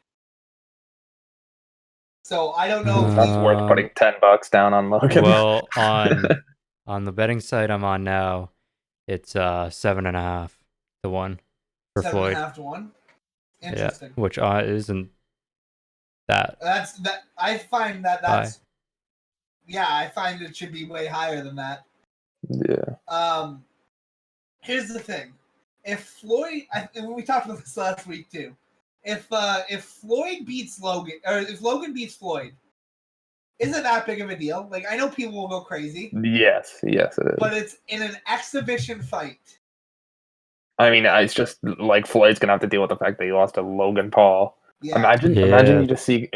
So I don't know if that's worth putting $10 down on Logan. Well, on the betting site I'm on now, it's 7.5 to 1 for Floyd. 7.5 to 1. Interesting. Yeah, which isn't that. I find that's high. Yeah, I find it should be way higher than that. Yeah. Here's the thing: if Floyd, we talked about this last week too. If Floyd beats Logan, or if Logan beats Floyd, is it that big of a deal? I know people will go crazy. Yes, it is. But it's in an exhibition fight. I mean, it's just Floyd's gonna have to deal with the fact that he lost to Logan Paul. Yeah. Imagine you just see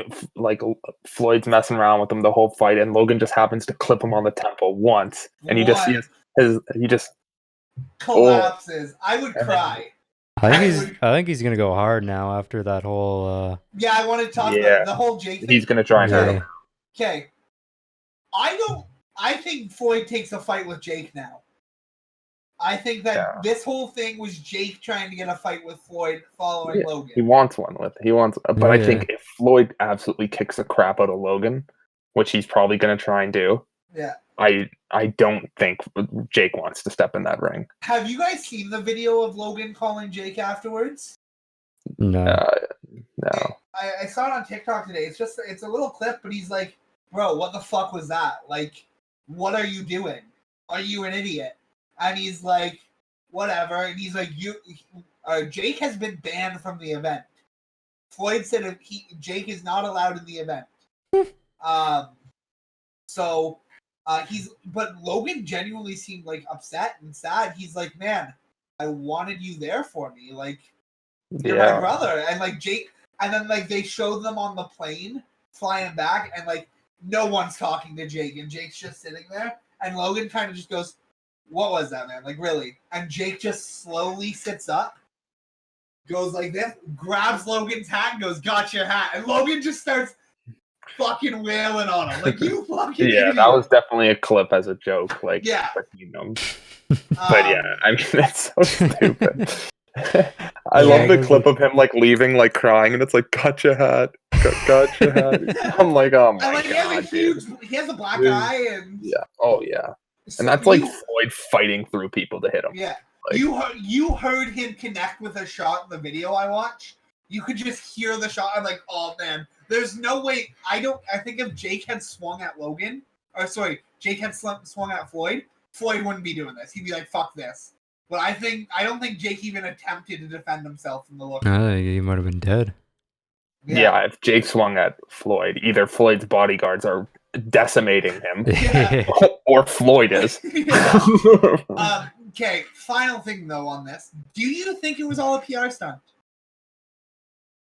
Floyd's messing around with him the whole fight, and Logan just happens to clip him on the temple once, and you just see he just collapses. I would cry. I think he's gonna go hard now after that whole. Yeah, I want to talk about the whole Jake thing. He's gonna try and hurt him. Okay, I think Floyd takes a fight with Jake now. I think that this whole thing was Jake trying to get a fight with Floyd following Logan. He wants one but I think if Floyd absolutely kicks the crap out of Logan, which he's probably going to try and do, I don't think Jake wants to step in that ring. Have you guys seen the video of Logan calling Jake afterwards? No. No. I saw it on TikTok today. It's a little clip, but he's like, "Bro, what the fuck was that? What are you doing? Are you an idiot?" And he's like, whatever. And he's like, Jake has been banned from the event. Floyd said Jake is not allowed in the event. But Logan genuinely seemed upset and sad. He's like, man, I wanted you there for me. You're my brother. And Jake, and then they showed them on the plane flying back, and no one's talking to Jake, and Jake's just sitting there. And Logan kind of just goes, "What was that, man? Really?" And Jake just slowly sits up, goes like this, grabs Logan's hat, and goes, "Got your hat." And Logan just starts fucking wailing on him. You fucking idiot. That was definitely a clip as a joke. But I mean, it's so stupid. I love the clip of him leaving, crying, and it's "Got your hat, got your hat." I'm like, oh my god, he has a black eye, and and that's Floyd fighting through people to hit him. Yeah, you heard him connect with a shot in the video I watched You could just hear the shot. I'm like, oh man, there's no way. I think if Jake had swung at Logan, or sorry, Jake had swung at Floyd, Floyd wouldn't be doing this. He'd be like, fuck this. But I don't think Jake even attempted to defend himself from the look. He might have been dead. Yeah, if Jake swung at Floyd, either Floyd's bodyguards are decimating him, Yeah. or Floyd is. Okay, final thing though on this. Do you think it was all a PR stunt?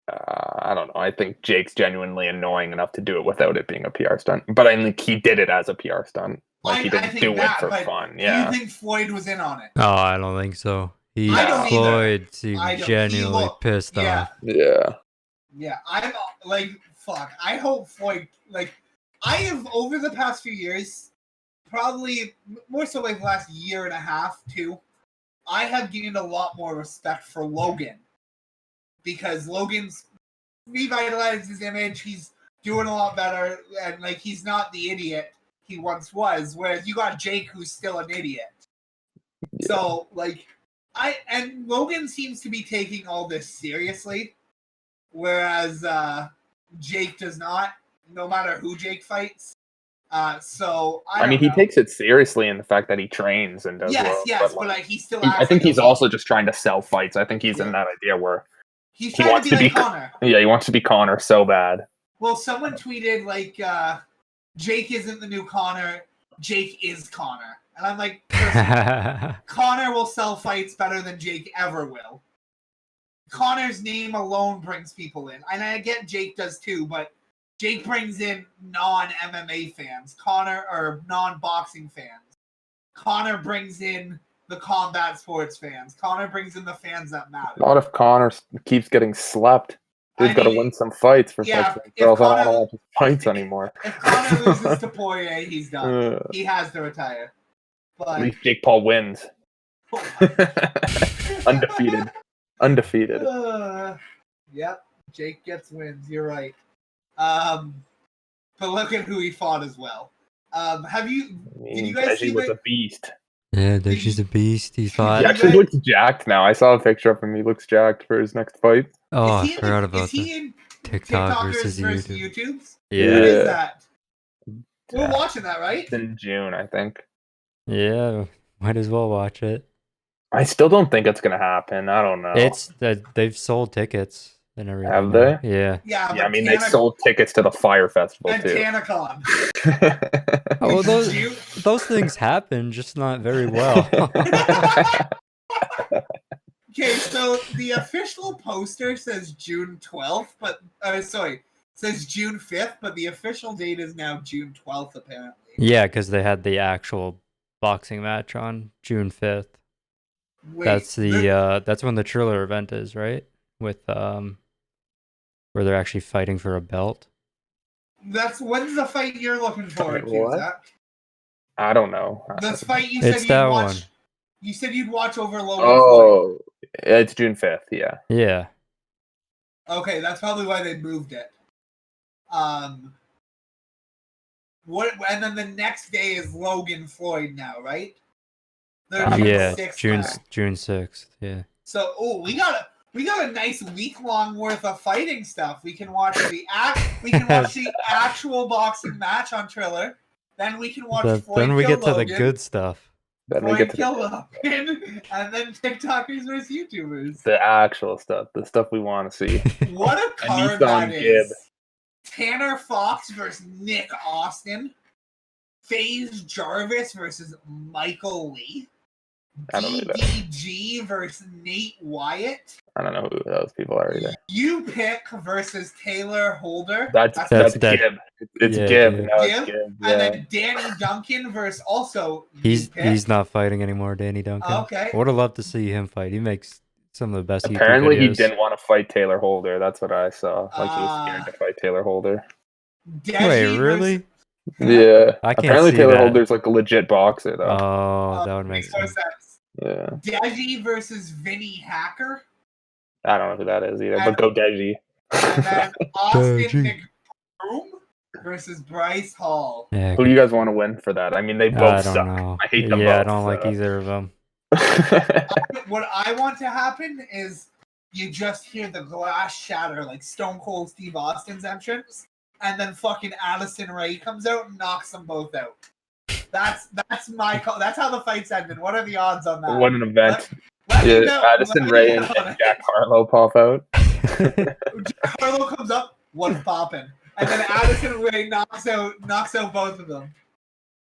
I don't know. I think Jake's genuinely annoying enough to do it without it being a PR stunt. But I think he did it as a PR stunt. Like, he didn't do it for fun. Yeah. Do you think Floyd was in on it? Oh, I don't think so. I don't Floyd seemed genuinely pissed off. Yeah. Yeah, I'm like, fuck. I hope Floyd, like, I have, over the past few years, probably more so like the last year and a half, too, I have gained a lot more respect for Logan. Because Logan's revitalized his image, he's doing a lot better, and, like, he's not the idiot he once was, whereas you got Jake, who's still an idiot. Yeah. So, like, and Logan seems to be taking all this seriously, whereas Jake does not, no matter who Jake fights. So I mean, he takes it seriously in the fact that he trains and does well. Yes, but like, he still. I think he's also just trying to sell fights. I think he's in that idea where he wants to be like Connor. Yeah, he wants to be Connor so bad. Well, someone tweeted like, Jake isn't the new Connor. Jake is Connor, and I'm like, Connor will sell fights better than Jake ever will. Connor's name alone brings people in. And I get Jake does too, but Jake brings in non-MMA fans. Connor, or non-boxing fans. Connor brings in the combat sports fans. Connor brings in the fans that matter. Not if Connor keeps getting slept. He's got to win some fights for girls. I don't want to watch his fights anymore. If Connor loses to Poirier, he's done. He has to retire. But at least Jake Paul wins. Undefeated. Yep, Jake gets wins. You're right. But look at who he fought as well. Did you guys see? He was a beast. Yeah, Deji's a beast. He fought. He actually looks jacked now. I saw a picture of him. He looks jacked for his next fight. Oh, I forgot about that. TikTok versus YouTubes? Yeah. What is that? We're watching that, right? It's in June, I think. Yeah, might as well watch it. I still don't think it's gonna happen. I don't know. It's they've sold tickets and everything. Have they? Yeah. Yeah. I mean, they sold tickets to the Fire Festival and too. TanaCon. Oh, well, those things happen, just not very well. Okay, so the official poster says June 12th, but says June 5th, but the official date is now June 12th apparently. Yeah, because they had the actual boxing match on June 5th. Wait, that's when the Triller event is, right? With where they're actually fighting for a belt. When's the fight you're looking forward to, Zach? I don't know. This fight you said you'd watch. One. You said you'd watch over Logan Floyd. It's June 5th, yeah. Yeah. Okay, that's probably why they moved it. And then the next day is Logan Floyd now, right? Yeah, June 6th, yeah. So, we got a nice week-long worth of fighting stuff. We can watch the actual boxing match on Triller. Then we can watch Floyd Then we kill get to Logan, the good stuff. Then we get to kill Logan, and then TikTokers versus YouTubers. The actual stuff, the stuff we want to see. What a card that is! Tanner Fox versus Nick Austin. FaZe Jarvis versus Michael Lee. DDG versus Nate Wyatt. I don't know who those people are either. You pick versus Taylor Holder. That's Gib. It's Gib. No, it's Gib. Yeah. And then Danny Duncan versus also. He's not fighting anymore, Danny Duncan. Okay. I would have loved to see him fight. He makes some of the best. Apparently, he didn't want to fight Taylor Holder. That's what I saw. Like, he was scared to fight Taylor Holder. Wait, really? Yeah. I can't Apparently, see Taylor that. Holder's like a legit boxer, though. Oh, that would make sense. Yeah. Deji versus Vinny Hacker. I don't know who that is either, but go Deji. And then Austin McBroom versus Bryce Hall. Yeah, who do you guys want to win for that? I mean, they both suck. Know. I hate them both. Yeah, I don't like either of them. What I want to happen is you just hear the glass shatter like Stone Cold Steve Austin's entrance, and then fucking Addison Rae comes out and knocks them both out. That's my call. That's how the fight's ended. What are the odds on that? What an event. Let me Yeah, know. Addison Rae and Jack Harlow pop out. Jack Harlow comes up, what's popping? And then Addison Rae knocks out both of them.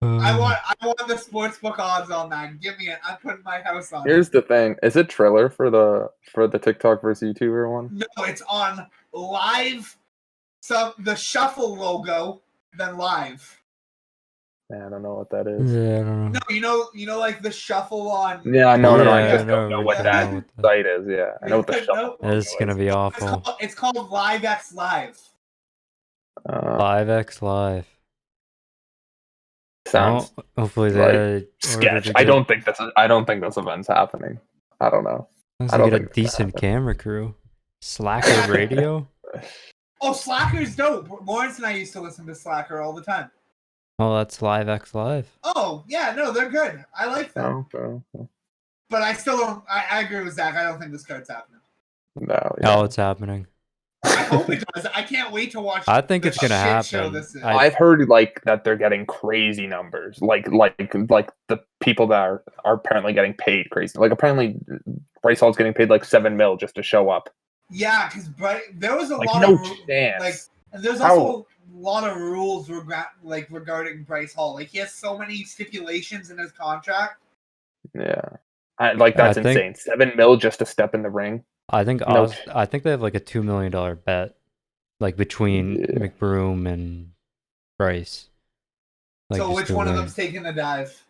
I want the sportsbook odds on that. Give me it. I'm putting my house on it. Here's the thing. Is it Triller for the TikTok versus YouTuber one? No, it's on live. So the shuffle logo, then live. Yeah, I don't know what that is. Yeah, I don't know. No, you know, like the shuffle on. Yeah, no, Yeah, I just I know don't know what what that that- site is. Yeah, I know what the No. shuffle logo It's gonna is. be awful. It's called Live X Live. Live X Live. Sounds Hopefully like they sketch. I don't think this event's happening. I don't know. Let's I don't get a think it's gonna decent happen. camera crew. Slacker Radio. Oh, Slacker's dope. Lawrence and I used to listen to Slacker all the time. Oh, that's Live X Live. Oh, yeah, no, they're good. I like them. No. But I still don't. I agree with Zach. I don't think this card's happening. No. Oh, it's happening. I hope it does. I can't wait to watch. I think the it's gonna shit show happen. this is. I've heard like that they're getting crazy numbers, like the people that are apparently getting paid crazy. Like apparently Bryce Hall's getting paid like $7 million just to show up. Yeah, because there was a Like lot no of chance. like, and there's also a lot of rules regarding Bryce Hall. Like he has so many stipulations in his contract. Yeah, that's I think- insane. $7 million just to step in the ring. I think No. I think they have like a $2 million bet, like between Yeah. McBroom and Bryce. Like, So just which to one of win. them's taking the dive?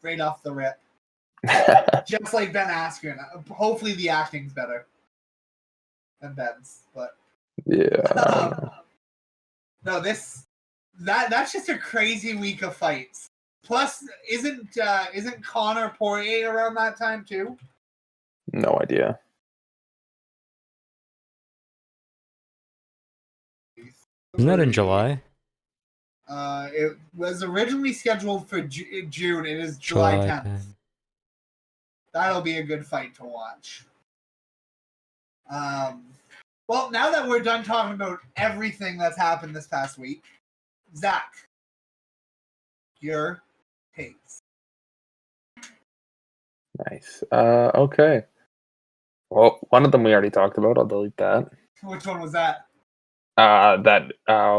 Right off the rip. Just like Ben Askren. Hopefully the acting's better than Ben's, but Yeah. I don't know. no, that's just a crazy week of fights. Plus, isn't Connor Poirier around that time too? No idea. Isn't that in July? It was originally scheduled for June. It is July 10th. That'll be a good fight to watch. Well, now that we're done talking about everything that's happened this past week, Zach, your takes. Nice. Okay. Well, one of them we already talked about. I'll delete that. Which one was that? That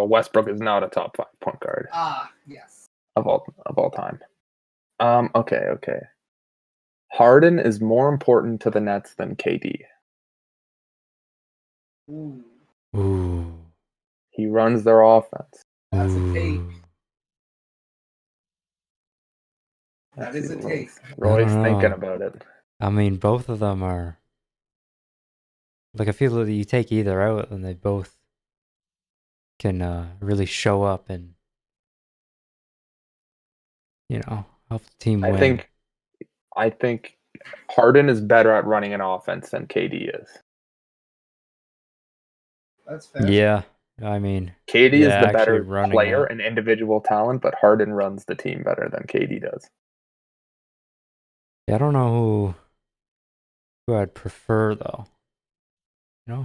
Westbrook is not a top 5 point guard Yes. of all time. Okay. Harden is more important to the Nets than KD. Ooh, He runs their offense. that's a take. Ooh. That is a take. Roy's I don't thinking know. about it. I mean, both of them are. Like, I feel that you take either out, and they both can really show up and, help the team win. I think Harden is better at running an offense than KD is. That's fair. Yeah, I mean, KD Yeah, is the actually better running player it. and individual talent, but Harden runs the team better than KD does. I don't know who I'd prefer though. Yeah,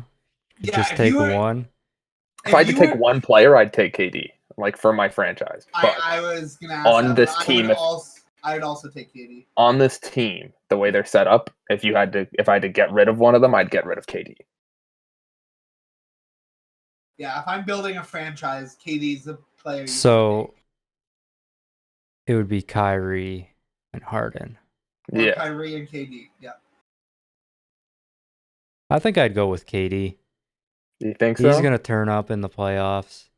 Just if take you were- one. If I had to you take were- one player, I'd take KD, like for my franchise. But I was gonna ask on that, this but team, I would also take KD. on this team, the way they're set up, if I had to get rid of one of them, I'd get rid of KD. Yeah, if I'm building a franchise, KD's the player. you So it would be Kyrie and Harden. should take. Or Yeah. Kyrie and KD. Yeah. I think I'd go with KD. Do you think so? He's gonna turn up in the playoffs.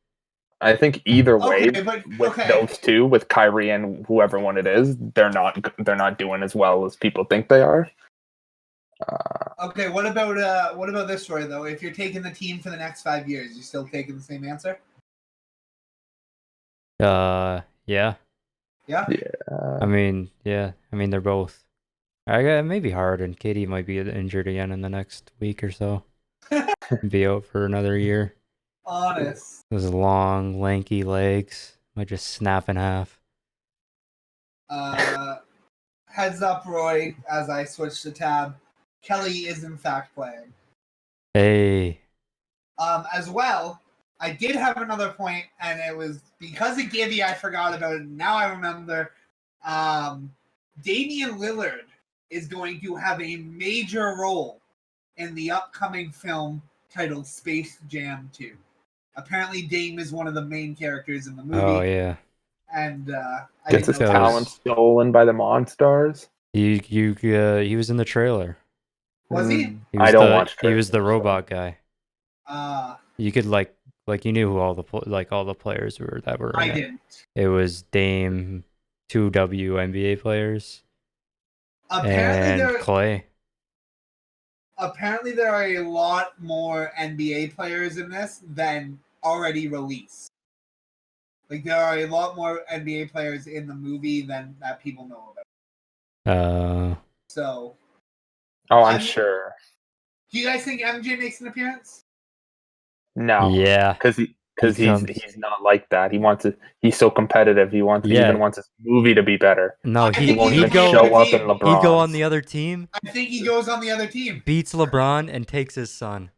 I think either way, Okay, but with those two, with Kyrie and whoever one it is, they're not doing as well as people think they are. Okay, what about this, Roy? Though, if you're taking the team for the next 5 years, you still taking the same answer? Yeah. Yeah. I mean, they're both. I got maybe Harden. KD might be injured again in the next week or so. Be out for another year. Honest. Those long, lanky legs might just snap in half. Heads up, Roy. As I switch the tab, Kelly is in fact playing. Hey. As well, I did have another point, and it was because of Gibby, I forgot about it. Now I remember. Damian Lillard is going to have a major role in the upcoming film titled Space Jam 2. Apparently, Dame is one of the main characters in the movie. Oh yeah. And I Gets didn't his know talent stolen by the Monstars. He was in the trailer. Was he? I don't watch He was the trailers, robot guy. You could like you knew who all the players were that were in I it. didn't. It was Dame, 2 WNBA players, Apparently, and Clay. Apparently, there are a lot more NBA players in this than already released. Like, there are a lot more NBA players in the movie than that people know about. So, Oh, I'm sure. do you guys think MJ makes an appearance? No. Yeah. Because he's not like that. He's so competitive. He even wants his movie to be better. No, he won't he'd even go show up in LeBron. He'd go on the other team, I think he goes on the other team. beats LeBron, and takes his son.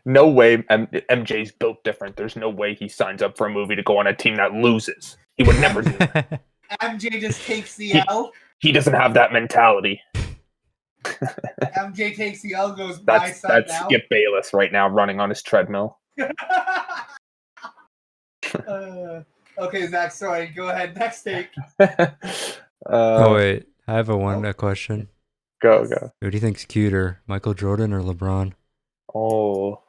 No way MJ's built different. There's no way he signs up for a movie to go on a team that loses. He would never do that. MJ just takes the L. He doesn't have that mentality. MJ takes the L, goes, my son That's now. Skip Bayless right now running on his treadmill. Okay, Zach, sorry. Go ahead. Next take. Oh, wait. I have a question. Go. Who do you think's cuter, Michael Jordan or LeBron? Oh.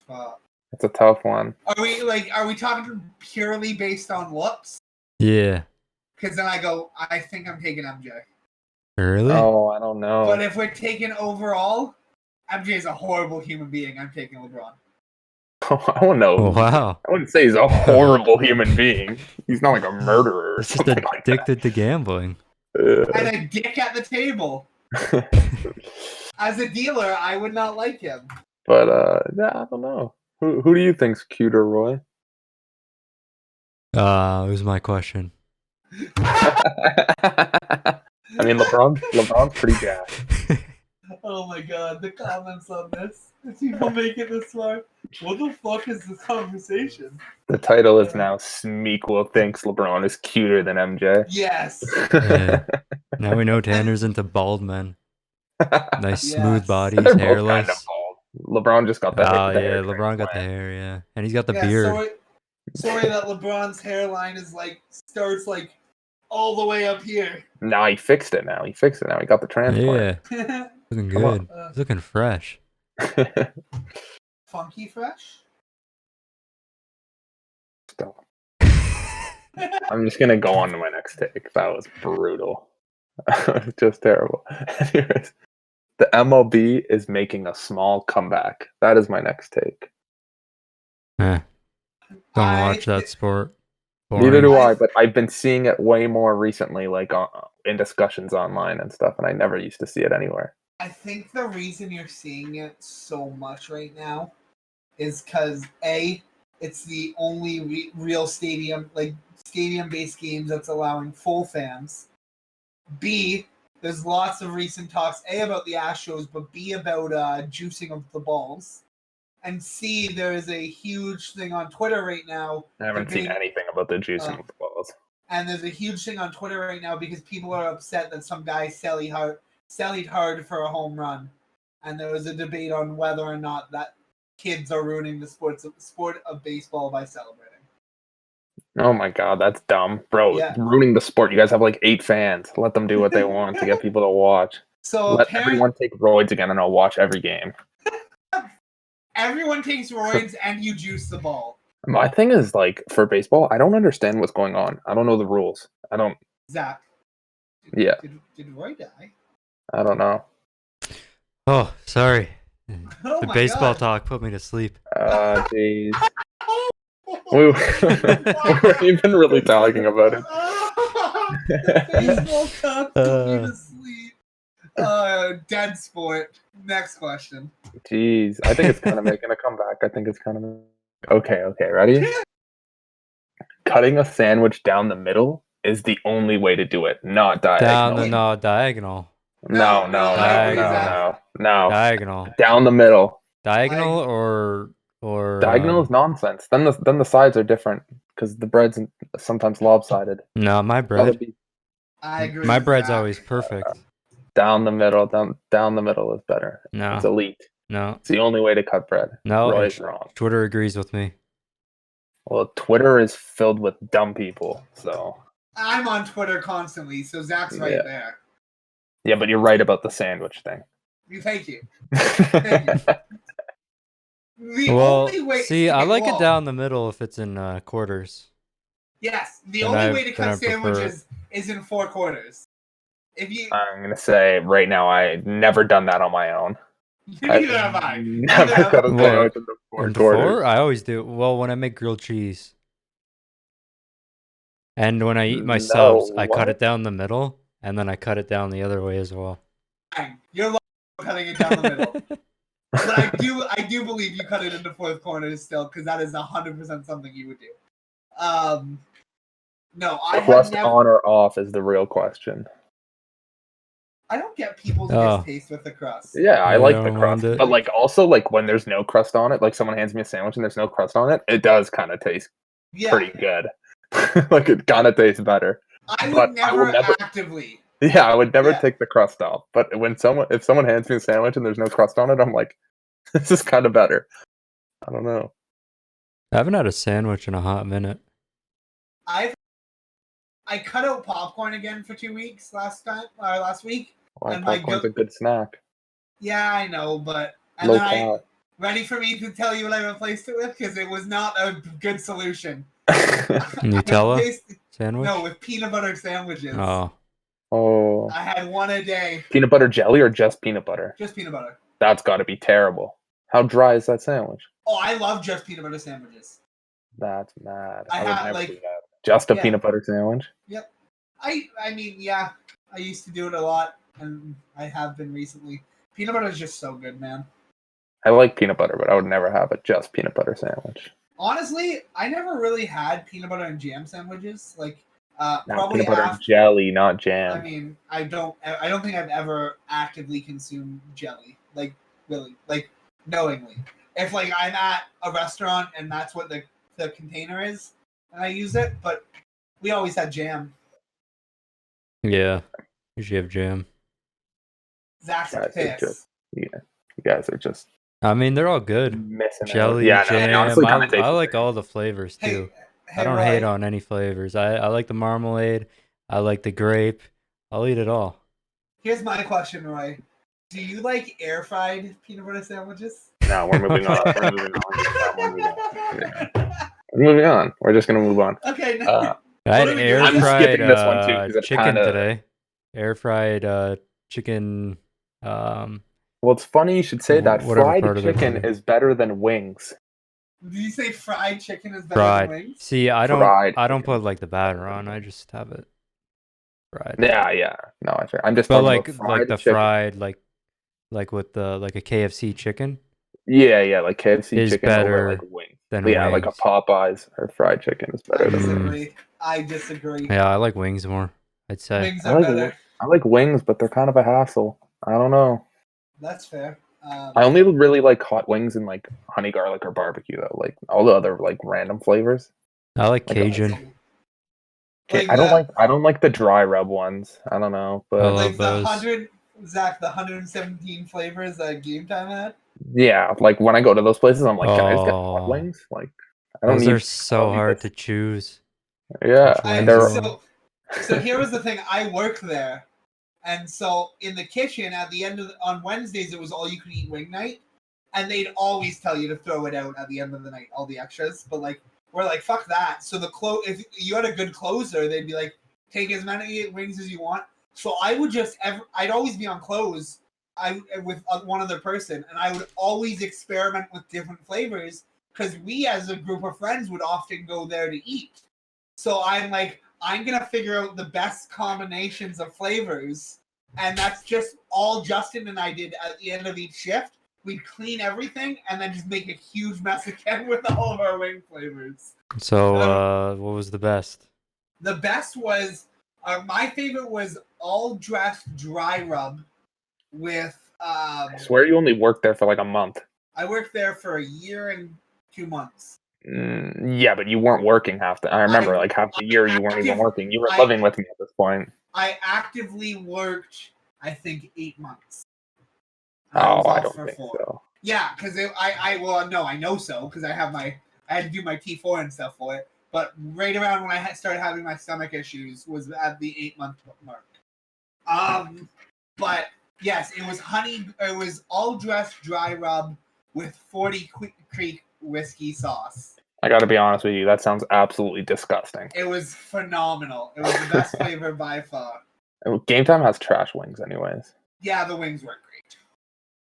That's a tough one. Are we talking purely based on looks? Yeah. Because then I think I'm taking MJ. Really? Oh, I don't know. But if we're taking overall, MJ is a horrible human being. I'm taking LeBron. I don't know. Oh, wow. I wouldn't say he's a horrible human being. He's not like a murderer. He's just addicted to gambling. And a dick at the table. As a dealer, I would not like him. But yeah, I don't know. Who do you think's cuter, Roy? It was my question. I mean, LeBron's pretty jacked. Oh my god, the comments on this. People make it this far. What the fuck is this conversation? The title is now Smeekwell thinks LeBron is cuter than MJ. Yes. Yeah. Now we know Tanner's into bald men. Nice smooth Yes. bodies, They're both hairless. kind of bald. LeBron just got the Oh the yeah, hair LeBron got the transplant. hair, yeah, and he's got the Yeah, beard. sorry that LeBron's hairline is starts all the way up here. Nah, he fixed it now. He got the transplant. Yeah, looking Come on. good. He's looking fresh. Funky fresh. Stop. I'm just gonna go on to my next take. That was brutal. Just terrible. Anyways, the MLB is making a small comeback. That is my next take. Don't watch that sport. Boring. Neither do I, but I've been seeing it way more recently, in discussions online and stuff, and I never used to see it anywhere. I think the reason you're seeing it so much right now is because A, it's the only real stadium-based games that's allowing full fans. B, there's lots of recent talks, A, about the Astros, but B, about juicing of the balls. And C, there is a huge thing on Twitter right now. I haven't seen anything about the juicing of the balls. And there's a huge thing on Twitter right now because people are upset that some guy sallied hard for a home run. And there was a debate on whether or not that kids are ruining the sport of baseball by celebrating. Oh my god, that's dumb. Bro, Yeah. ruining the sport. You guys have 8 fans. Let them do what they want to get people to watch. So Let everyone take roids again and I'll watch every game. Everyone takes roids and you juice the ball. My thing is, for baseball, I don't understand what's going on. I don't know the rules. I don't... Zach. Yeah. Did Roy die? I don't know. Oh, sorry. Oh The my baseball God. talk put me to sleep. Jeez. We've been really talking about it. Baseball talk put me to sleep. Dead sport. Next question. Jeez. I think it's kind of making a comeback. Okay, ready? Cutting a sandwich down the middle is the only way to do it, not diagonal. Diagonal. No, No, I agree with that. no. Diagonal. Down the middle. Diagonal or Diagonal is nonsense. Then the sides are different because the bread's sometimes lopsided. no, my That bread. would be I agree. My with bread's Zach. always perfect. down the middle. Down the middle is better. No. It's elite. No. It's the only way to cut bread. No. Roy's wrong. Twitter agrees with me. Well, Twitter is filled with dumb people, so. I'm on Twitter constantly, so Zach's right Yeah. there. Yeah, but you're right about the sandwich thing. Thank you. The Well, only way. see, I like it well, down the middle if it's in quarters. Yes, the Then only I- way to then I cut sandwiches is in 4 quarters. If you, I'm gonna say right now, I never done that on my own. neither have I. Never Neither have cut a I. sandwich into 4 Into quarters. 4? I always do. Well, when I make grilled cheese. And when I eat my subs, I cut what? it down the middle, and then I cut it down the other way as well. Fine. You're lying about cutting it down the middle. But I do believe you cut it into 4 corners still, because that is 100% something you would do. No, I Crust have never. on or off is the real question. I don't get people's Oh. distaste with the crust. Yeah, I Yeah, like I the don't crust, mind it. but like also like when there's no crust on it, like someone hands me a sandwich and there's no crust on it, it does kind of taste Yeah, pretty good. Like it kind of tastes better. I but would I will never never- actively. Yeah, I would never Yeah. take the crust off. But if someone hands me a sandwich and there's no crust on it, I'm like, this is kind of better. I don't know. I haven't had a sandwich in a hot minute. I cut out popcorn again for 2 weeks last week. Why And my popcorn's a good snack. Yeah, I know, but and Low then cal. ready for me to tell you what I replaced it with, because it was not a good solution. Nutella I replaced- sandwich? No, with peanut butter sandwiches. Oh. Oh, I had one a day, peanut butter jelly or just peanut butter? just peanut butter. That's got to be terrible. How dry is that sandwich? Oh, I love just peanut butter sandwiches. That's mad. I would had, never like- do that. Just a Yeah. peanut butter sandwich? I mean, yeah, I used to do it a lot, and I have been recently. Peanut butter is just so good, man. I like peanut butter, but I would never have a just peanut butter sandwich. Honestly, I never really had peanut butter and jam sandwiches. Like, Not probably peanut butter after. and jelly, not jam. I mean, I don't think I've ever actively consumed jelly, like really, like knowingly. If like I'm at a restaurant and that's what the container is, and I use it, but we always had jam. Yeah. Usually have jam. Zach's Guys are pissed. just- you guys are just I mean, they're all good. missing Jelly, out. jam. it honestly kinda I tastes the like same. all the flavors too. Hey, I don't Roy, hate on any flavors. I like the marmalade. I like the grape. I'll eat it all. Here's my question, Roy. Do you like air fried peanut butter sandwiches? No, we're moving on. We're moving on. We're moving on. We're moving on. We're just gonna move on. Okay, no. Uh, I had are we air doing? I'm fried skipping this one, too, 'cause it chicken kinda- today. Air fried chicken. Well, it's funny you should say that. Whatever Fried part of the chicken chicken. is better than wings. Did you say fried chicken is better Fried. than wings? See, I don't Fried put chicken. like the batter on. I just have it fried. Yeah. No, I'm just But talking like about fried the chicken. fried like with the like a KFC chicken Yeah, like KFC is chicken better over like wings. than Yeah, like a wings. Popeyes or fried chicken is better I than wings. disagree. I disagree. Yeah, I like wings more. I'd say. Wings I are like better. I like wings, but they're kind of a hassle. I don't know. That's fair. I only really like hot wings and like honey garlic or barbecue though. Like all the other like random flavors. I like Like, Cajun. Like I don't like the dry rub ones. I don't know, I but love like the those. 117 flavors that Game Time had. yeah, like when I go to those places, I'm like, can I just get hot Oh. wings? Like I don't Those need. are so need hard this. to choose. Yeah, Which I, ones they're are- so here was the thing. I worked there, and so in the kitchen at the end of on Wednesdays it was all you could eat wing night, and they'd always tell you to throw it out at the end of the night, all the extras. But like we're like fuck that. So if you had a good closer, they'd be like take as many wings as you want. So I would I'd always be on close. With one other person, and I would always experiment with different flavors because we as a group of friends would often go there to eat. So I'm like, I'm gonna figure out the best combinations of flavors, and that's just all Justin and I did at the end of each shift. We'd clean everything and then just make a huge mess again with all of our wing flavors. So what was the best? The best was my favorite was all dressed dry rub with I swear you only worked there for like a month. I worked there for a year and 2 months. Yeah, but you weren't working half the. I remember like half the year you weren't even working. You were living with me at this point. I actively worked, I think, 8 months. I don't think so. Yeah, because I know so because I had to do my T4 and stuff for it. But right around when I started having my stomach issues was at the 8-month mark. But yes, it was honey. It was all dressed dry rub with 40 Creek whiskey sauce. I got to be honest with you. That sounds absolutely disgusting. It was phenomenal. It was the best flavor by far. Game Time has trash wings, anyways. Yeah, the wings weren't great.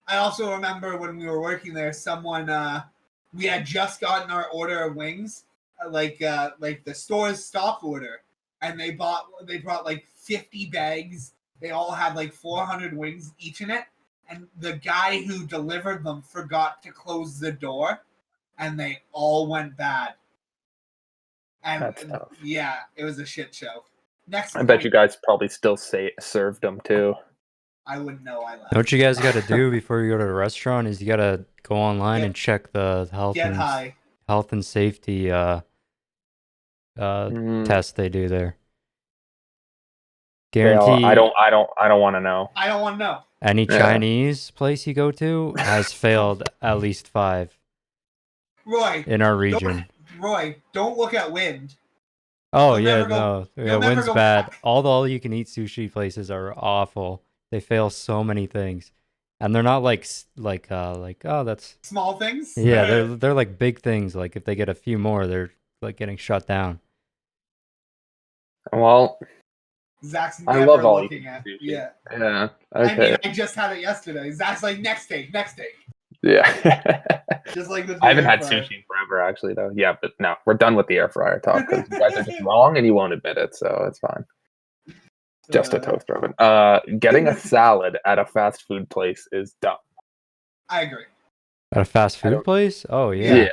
I also remember when we were working there, we had just gotten our order of wings, like the store's stock order, and they brought like 50 bags. They all had like 400 wings each in it, and the guy who delivered them forgot to close the door, and they all went bad. And that's tough. Yeah, it was a shit show. I bet you guys probably still served them too. I wouldn't know. I left. What you guys got to do before you go to a restaurant is you got to go online and check the health and safety test they do there. Guarantee. I don't want to know. I don't want to know. Any Chinese place you go to has failed at least 5. Roy, in our region. Don't look at wind. Oh wind's bad. Back. All you can eat sushi places are awful. They fail so many things, and they're not like that's small things. Yeah, they're like big things. Like if they get a few more, they're like getting shut down. Well, Zach's never looking at it. Yeah. Yeah. Okay. I mean, I just had it yesterday. Zach's like next day. Yeah. Just like I haven't had sushi in forever, actually, though. Yeah, but no, we're done with the air fryer talk because you guys are just wrong and you won't admit it, so it's fine. Just a toaster oven. Getting a salad at a fast food place is dumb. I agree. At a fast food place? Oh yeah.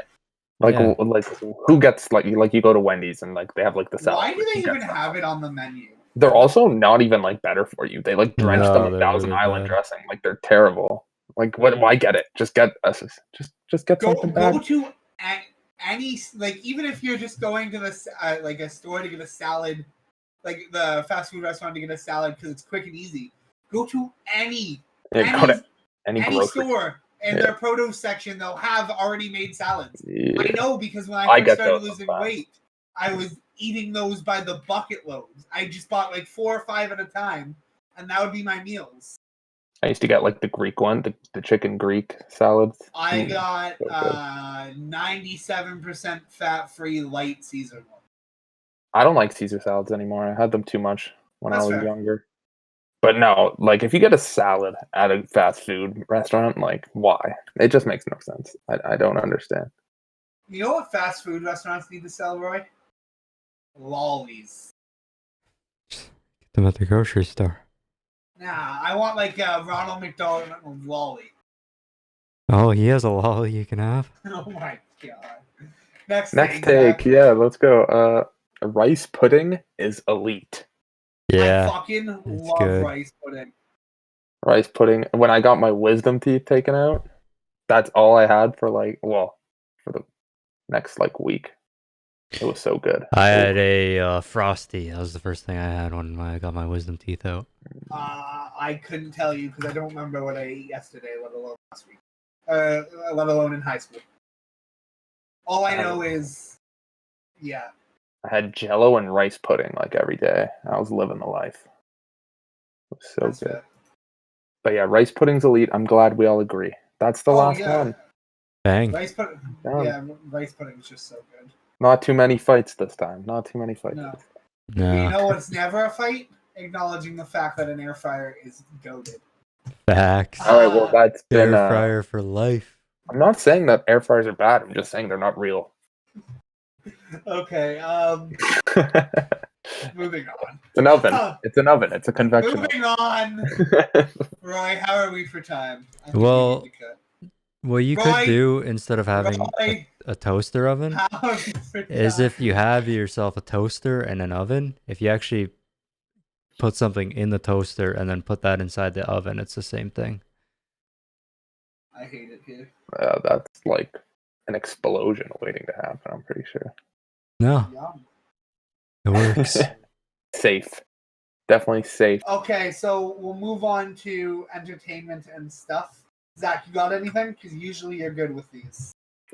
Like who gets like you go to Wendy's and like they have like the salad. Why do they even have it on the menu? They're also not even like better for you. They like drench them in Thousand Island dressing. Like they're terrible. Like what? Why get it? Just get just get something bad. Go to any even if you're just going to the like a store to get a salad, like the fast food restaurant to get a salad because it's quick and easy. Go to any store and their produce section. They'll have already made salads. Yeah. I know because when I first started losing weight, I was eating those by the bucket loads. I just bought like 4 or 5 at a time, and that would be my meals. I used to get like the Greek one, the chicken Greek salads. I got 97% fat-free light Caesar one. I don't like Caesar salads anymore. I had them too much when I was younger. But no, like if you get a salad at a fast food restaurant, like why? It just makes no sense. I don't understand. You know what fast food restaurants need to sell, Roy? Lollies. Get them at the grocery store. Nah, I want like Ronald McDonald lolly. Oh, he has a lolly you can have? Oh my god. Next take. Yeah, let's go. Rice pudding is elite. Yeah. I fucking love rice pudding. Rice pudding. When I got my wisdom teeth taken out, that's all I had for for the next week. It was so good. I had a Frosty. That was the first thing I had when I got my wisdom teeth out. I couldn't tell you because I don't remember what I ate yesterday, let alone last week. Let alone in high school. All I know is, I had Jello and rice pudding every day. I was living the life. It was so good. Fair. But yeah, rice pudding's elite. I'm glad we all agree. That's the last one. Bang. Rice pudding. Yeah, rice pudding is just so good. Not too many fights this time. No. No. You know what's never a fight? Acknowledging the fact that an air fryer is goated. Facts. All right, well, that's air fryer for life. I'm not saying that air fryers are bad. I'm just saying they're not real. Okay. Moving on. It's an oven. It's an oven. It's a convection. Moving on. Roy, how are we for time? Well, what you could do instead of having a toaster oven is if you have yourself a toaster and an oven, if you actually put something in the toaster and then put that inside the oven. It's the same thing. I hate it here. That's like an explosion waiting to happen, I'm pretty sure. No, Yum. it works. Safe. Definitely safe. Okay, so we'll move on to entertainment and stuff. Zach, you got anything? Because usually you're good with these.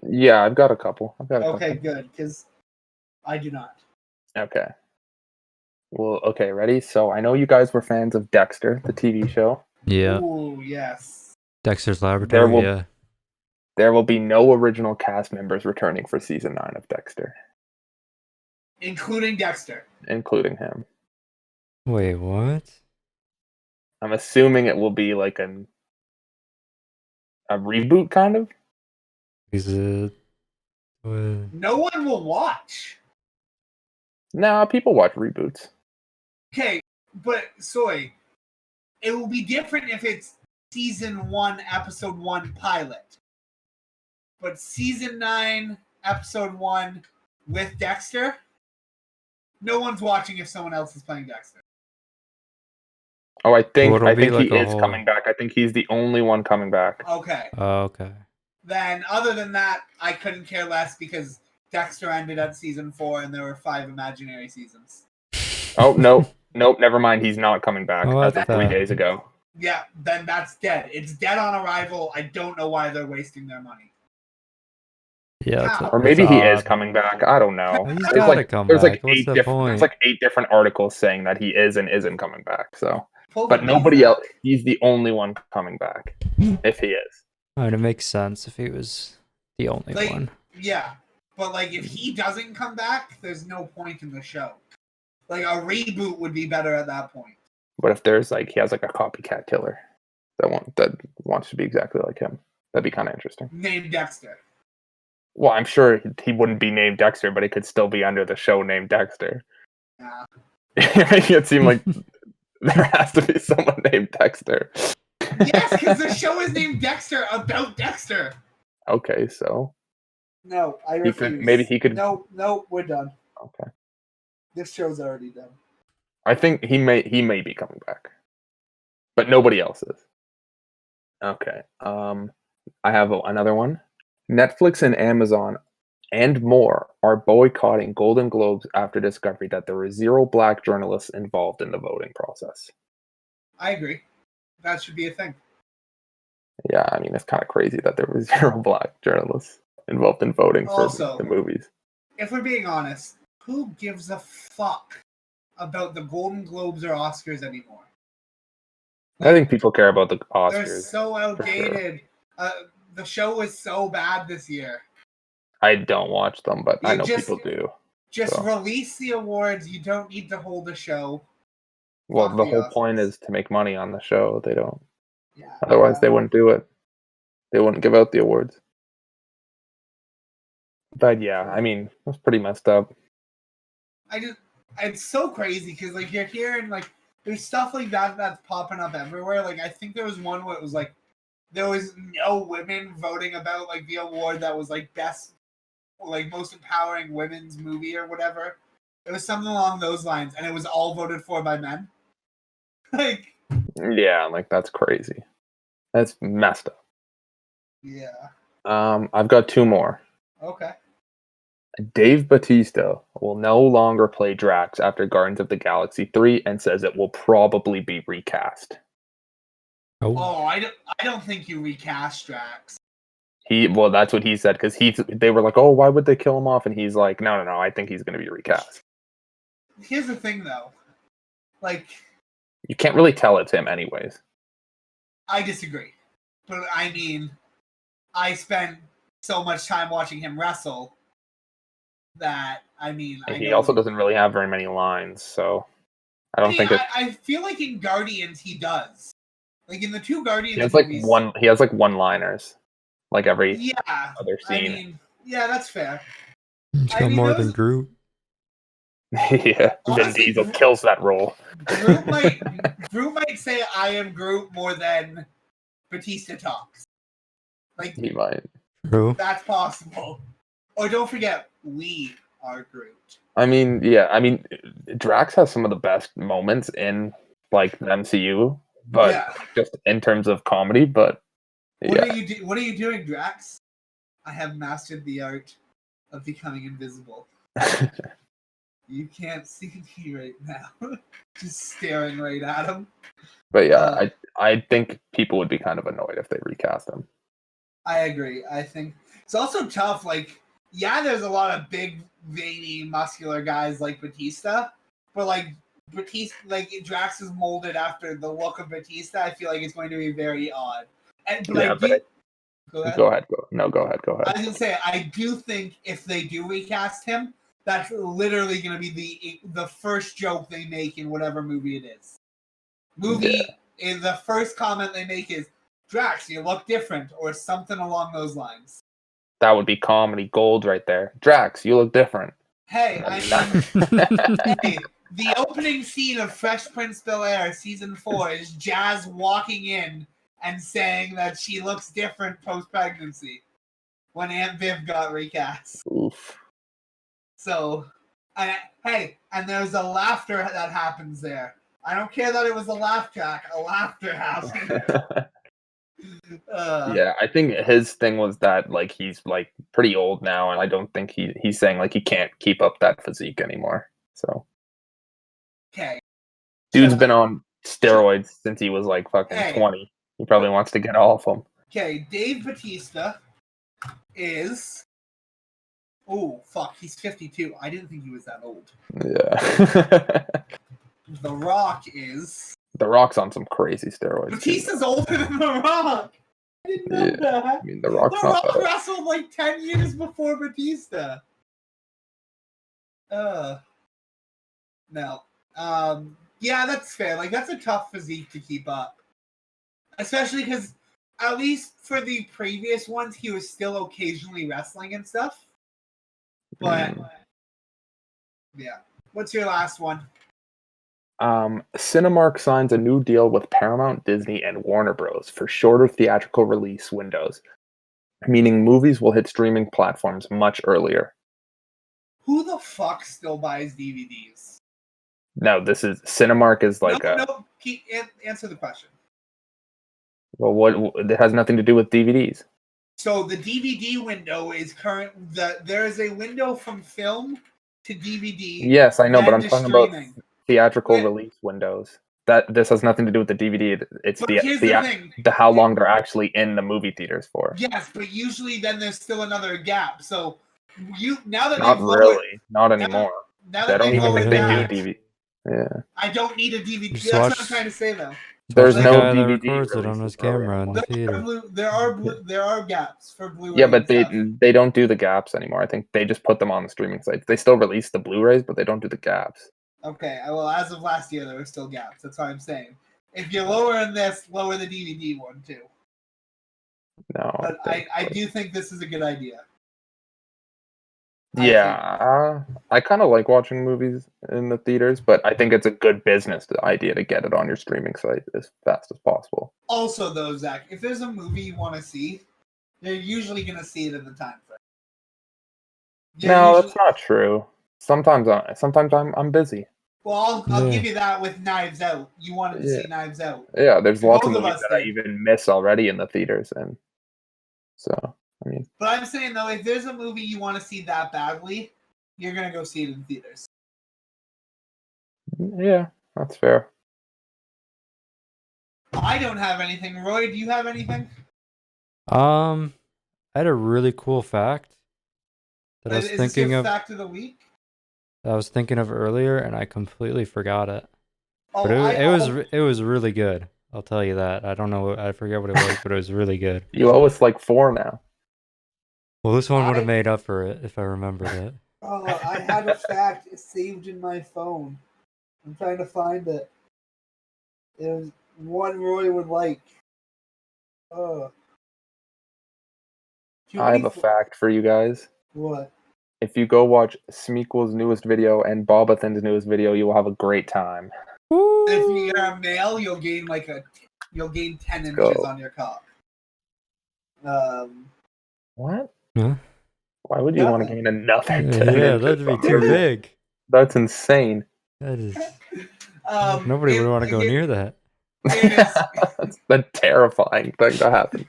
Yeah, I've got a couple. Okay, good, because I do not. Okay. Well, okay, ready? So I know you guys were fans of Dexter, the TV show. Yeah. Ooh, yes. Dexter's Laboratory, There will be no original cast members returning for season 9 of Dexter. Including Dexter. Including him. Wait, what? I'm assuming it will be like a reboot, kind of? Is it... No one will watch. Nah, people watch reboots. Okay, but Soy, it will be different if it's season 1, episode 1 pilot. But season 9, episode 1 with Dexter, no one's watching if someone else is playing Dexter. Oh, I think like he a is coming back. I think he's the only one coming back. Okay. Oh, okay. Then, other than that, I couldn't care less because Dexter ended at season 4 and there were 5 imaginary seasons. Oh, nope, never mind. He's not coming back What as of the- 3 days ago. Yeah, then that's dead. It's dead on arrival. I don't know why they're wasting their money. Yeah. Wow. Or maybe it's he is odd. coming back. I don't know. He's There's gotta like come there's back. like What's the point? there's like 8 different articles saying that he is and isn't coming back. So, Pull but the nobody knees else. out. He's the only one coming back, if he is. I mean, it makes sense if he was the only Like, one. yeah, but like if he doesn't come back, there's no point in the show. Like a reboot would be better at that point. But if there's like he has like a copycat killer that wants to be exactly like him, that'd be kind of interesting. Named Dexter. Well, I'm sure he wouldn't be named Dexter, but he could still be under the show named Dexter. Yeah. It seemed like there has to be someone named Dexter. Yes, because the show is named Dexter about Dexter. Okay, so No, I He refuse. could- maybe he could- No, we're done. okay. This show's already done. I think he may be coming back, but nobody else is. Okay. I have another one. Netflix and Amazon and more are boycotting Golden Globes after discovery that there were 0 black journalists involved in the voting process. I agree. That should be a thing. Yeah, I mean it's kind of crazy that there were 0 black journalists involved in voting for Also- the movies. If we're being honest, who gives a fuck about the Golden Globes or Oscars anymore? I think people care about the They're Oscars. so outdated. The show was so bad this year. I don't watch them, but I You know just- people do. Just So- release the awards. You don't need to hold a show. Well, Fuck the the whole Oscars. point is to make money on the show. They don't. Yeah. Otherwise, they wouldn't do it. They wouldn't give out the awards. But yeah, I mean, that's pretty messed up. It's so crazy because like you're hearing like there's stuff like that that's popping up everywhere. Like I think there was one where it was like there was no women voting about like the award that was like best, like most empowering women's movie or whatever. It was something along those lines, and it was all voted for by men. Like, Yeah, like that's crazy. That's messed up. yeah, I've got 2 more. okay. Dave Bautista will no longer play Drax after Guardians of the Galaxy 3 and says it will probably be recast. Oh, I don't think you recast Drax. Well, that's what he said because they were like, oh, why would they kill him off? And he's like, no, I think he's going to be recast. Here's the thing, though. Like, You can't really tell it's him, anyways. I disagree, but I mean, I spent so much time watching him wrestle that I mean, I He know- also doesn't really have very many lines, so I don't think I feel like in Guardians he does. Like in the 2 Guardians he has like movies, He has like one-liners, like every Yeah, other I scene. mean, yeah, that's fair. He's I got mean, more those- than Groot. Yeah, Vin Honestly, Diesel kills that role. Groot might say I am Groot more than Batista talks. Like He might. True. that's possible. Or don't forget, we are Groot. I mean, yeah. I mean, Drax has some of the best moments in like the MCU, but Yeah. just in terms of comedy. But What are you doing, Drax? I have mastered the art of becoming invisible. You can't see me right now. Just staring right at him. But yeah, I think people would be kind of annoyed if they recast him. I agree. I think it's also tough. Like, yeah, there's a lot of big, veiny, muscular guys like Batista, but like Batista, like Drax is molded after the look of Batista. I feel like it's going to be very odd. And but Yeah, go ahead. Go ahead. Go ahead. I was gonna say, I do think if they do recast him, that's literally gonna be the first joke they make in whatever movie it is. Is the first comment they make is, Drax, you look different, or something along those lines. That would be comedy gold right there. Drax, you look different. Hey, I mean, the opening scene of Fresh Prince Bel-Air season 4 is Jazz walking in and saying that she looks different post-pregnancy when Aunt Viv got recast. Oof. So, and there's a laughter that happens there. I don't care that it was a laugh track. A laughter happened. Yeah, I think his thing was that like he's like pretty old now, and I don't think he's saying like he can't keep up that physique anymore. So, okay, dude's been on steroids since he was like fucking 20. He probably wants to get all of them. Okay, Dave Bautista is. Oh fuck, he's 52. I didn't think he was that old. Yeah. The Rock is. The Rock's on some crazy steroids. Batista's older than The Rock. I didn't know that. I mean, The Rock wrestled like 10 years before Batista. No. Yeah, that's fair. Like, that's a tough physique to keep up. Especially because, at least for the previous ones, he was still occasionally wrestling and stuff. But, yeah. What's your last one? Cinemark signs a new deal with Paramount, Disney, and Warner Bros. For shorter theatrical release windows, meaning movies will hit streaming platforms much earlier. Who the fuck still buys DVDs? No, this is Cinemark is like answer the question. Well, what it has nothing to do with DVDs. So the DVD window is there is a window from film to DVD. Yes, I know, but I'm talking about theatrical release windows. That this has nothing to do with the DVD. It's the how long they're actually in the movie theaters for. Yes, but usually then there's still another gap. So not anymore. I don't even think they do DVD. Yeah. I don't need a DVD. That's what I'm trying to say though. There's no guy DVD that records it on his camera in the theater. There are gaps for Blu-ray. Yeah, but they don't do the gaps anymore. I think they just put them on the streaming sites. They still release the Blu-rays, but they don't do the gaps. Okay, well, as of last year, there were still gaps. That's what I'm saying. If you lower this, lower the DVD one too. No, but I do think this is a good idea. Yeah, I kind of like watching movies in the theaters, but I think it's a good business idea to get it on your streaming site as fast as possible. Also, though, Zach, if there's a movie you want to see, you're usually going to see it in the time frame. That's not true. Sometimes I'm busy. Well, I'll give you that with Knives Out. You wanted to see Knives Out. Yeah, there's lots of movies that I even miss already in the theaters, and so. I mean, but I'm saying though, if there's a movie you want to see that badly, you're gonna go see it in theaters. Yeah, that's fair. I don't have anything. Roy, do you have anything? I had a really cool fact that I was thinking of. Fact of the week? I was thinking of earlier, and I completely forgot it. Oh, but it was really good. I'll tell you that. I don't know. I forget what it was, but it was really good. You owe us like 4 now. Well, this one would have made up for it if I remembered it. Oh, I had a fact saved in my phone. I'm trying to find it. It was one Roy would like. I have a fact for you guys. What? If you go watch Smeagol's newest video and Bobathan's newest video, you will have a great time. If you're a male, you'll gain 10 inches on your cock. What? Huh? Why would you want to gain another? Yeah, that'd be too big. That's insane. That is Nobody nobody would want to go near that. That's a terrifying thing to happen.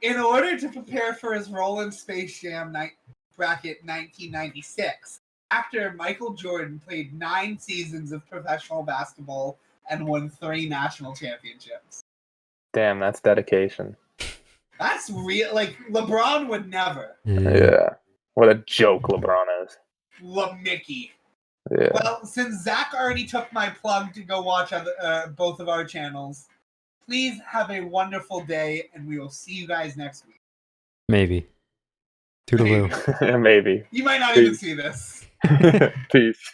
In order to prepare for his role in Space Jam bracket 1996, actor Michael Jordan played 9 seasons of professional basketball and won 3 national championships. Damn, that's dedication. That's real. Like, LeBron would never. Yeah. What a joke LeBron is. Mickey. Yeah. Well, since Zach already took my plug to go watch both of our channels, please have a wonderful day, and we will see you guys next week. Maybe. Toodaloo. Maybe. You might not Peace. even see this. Peace.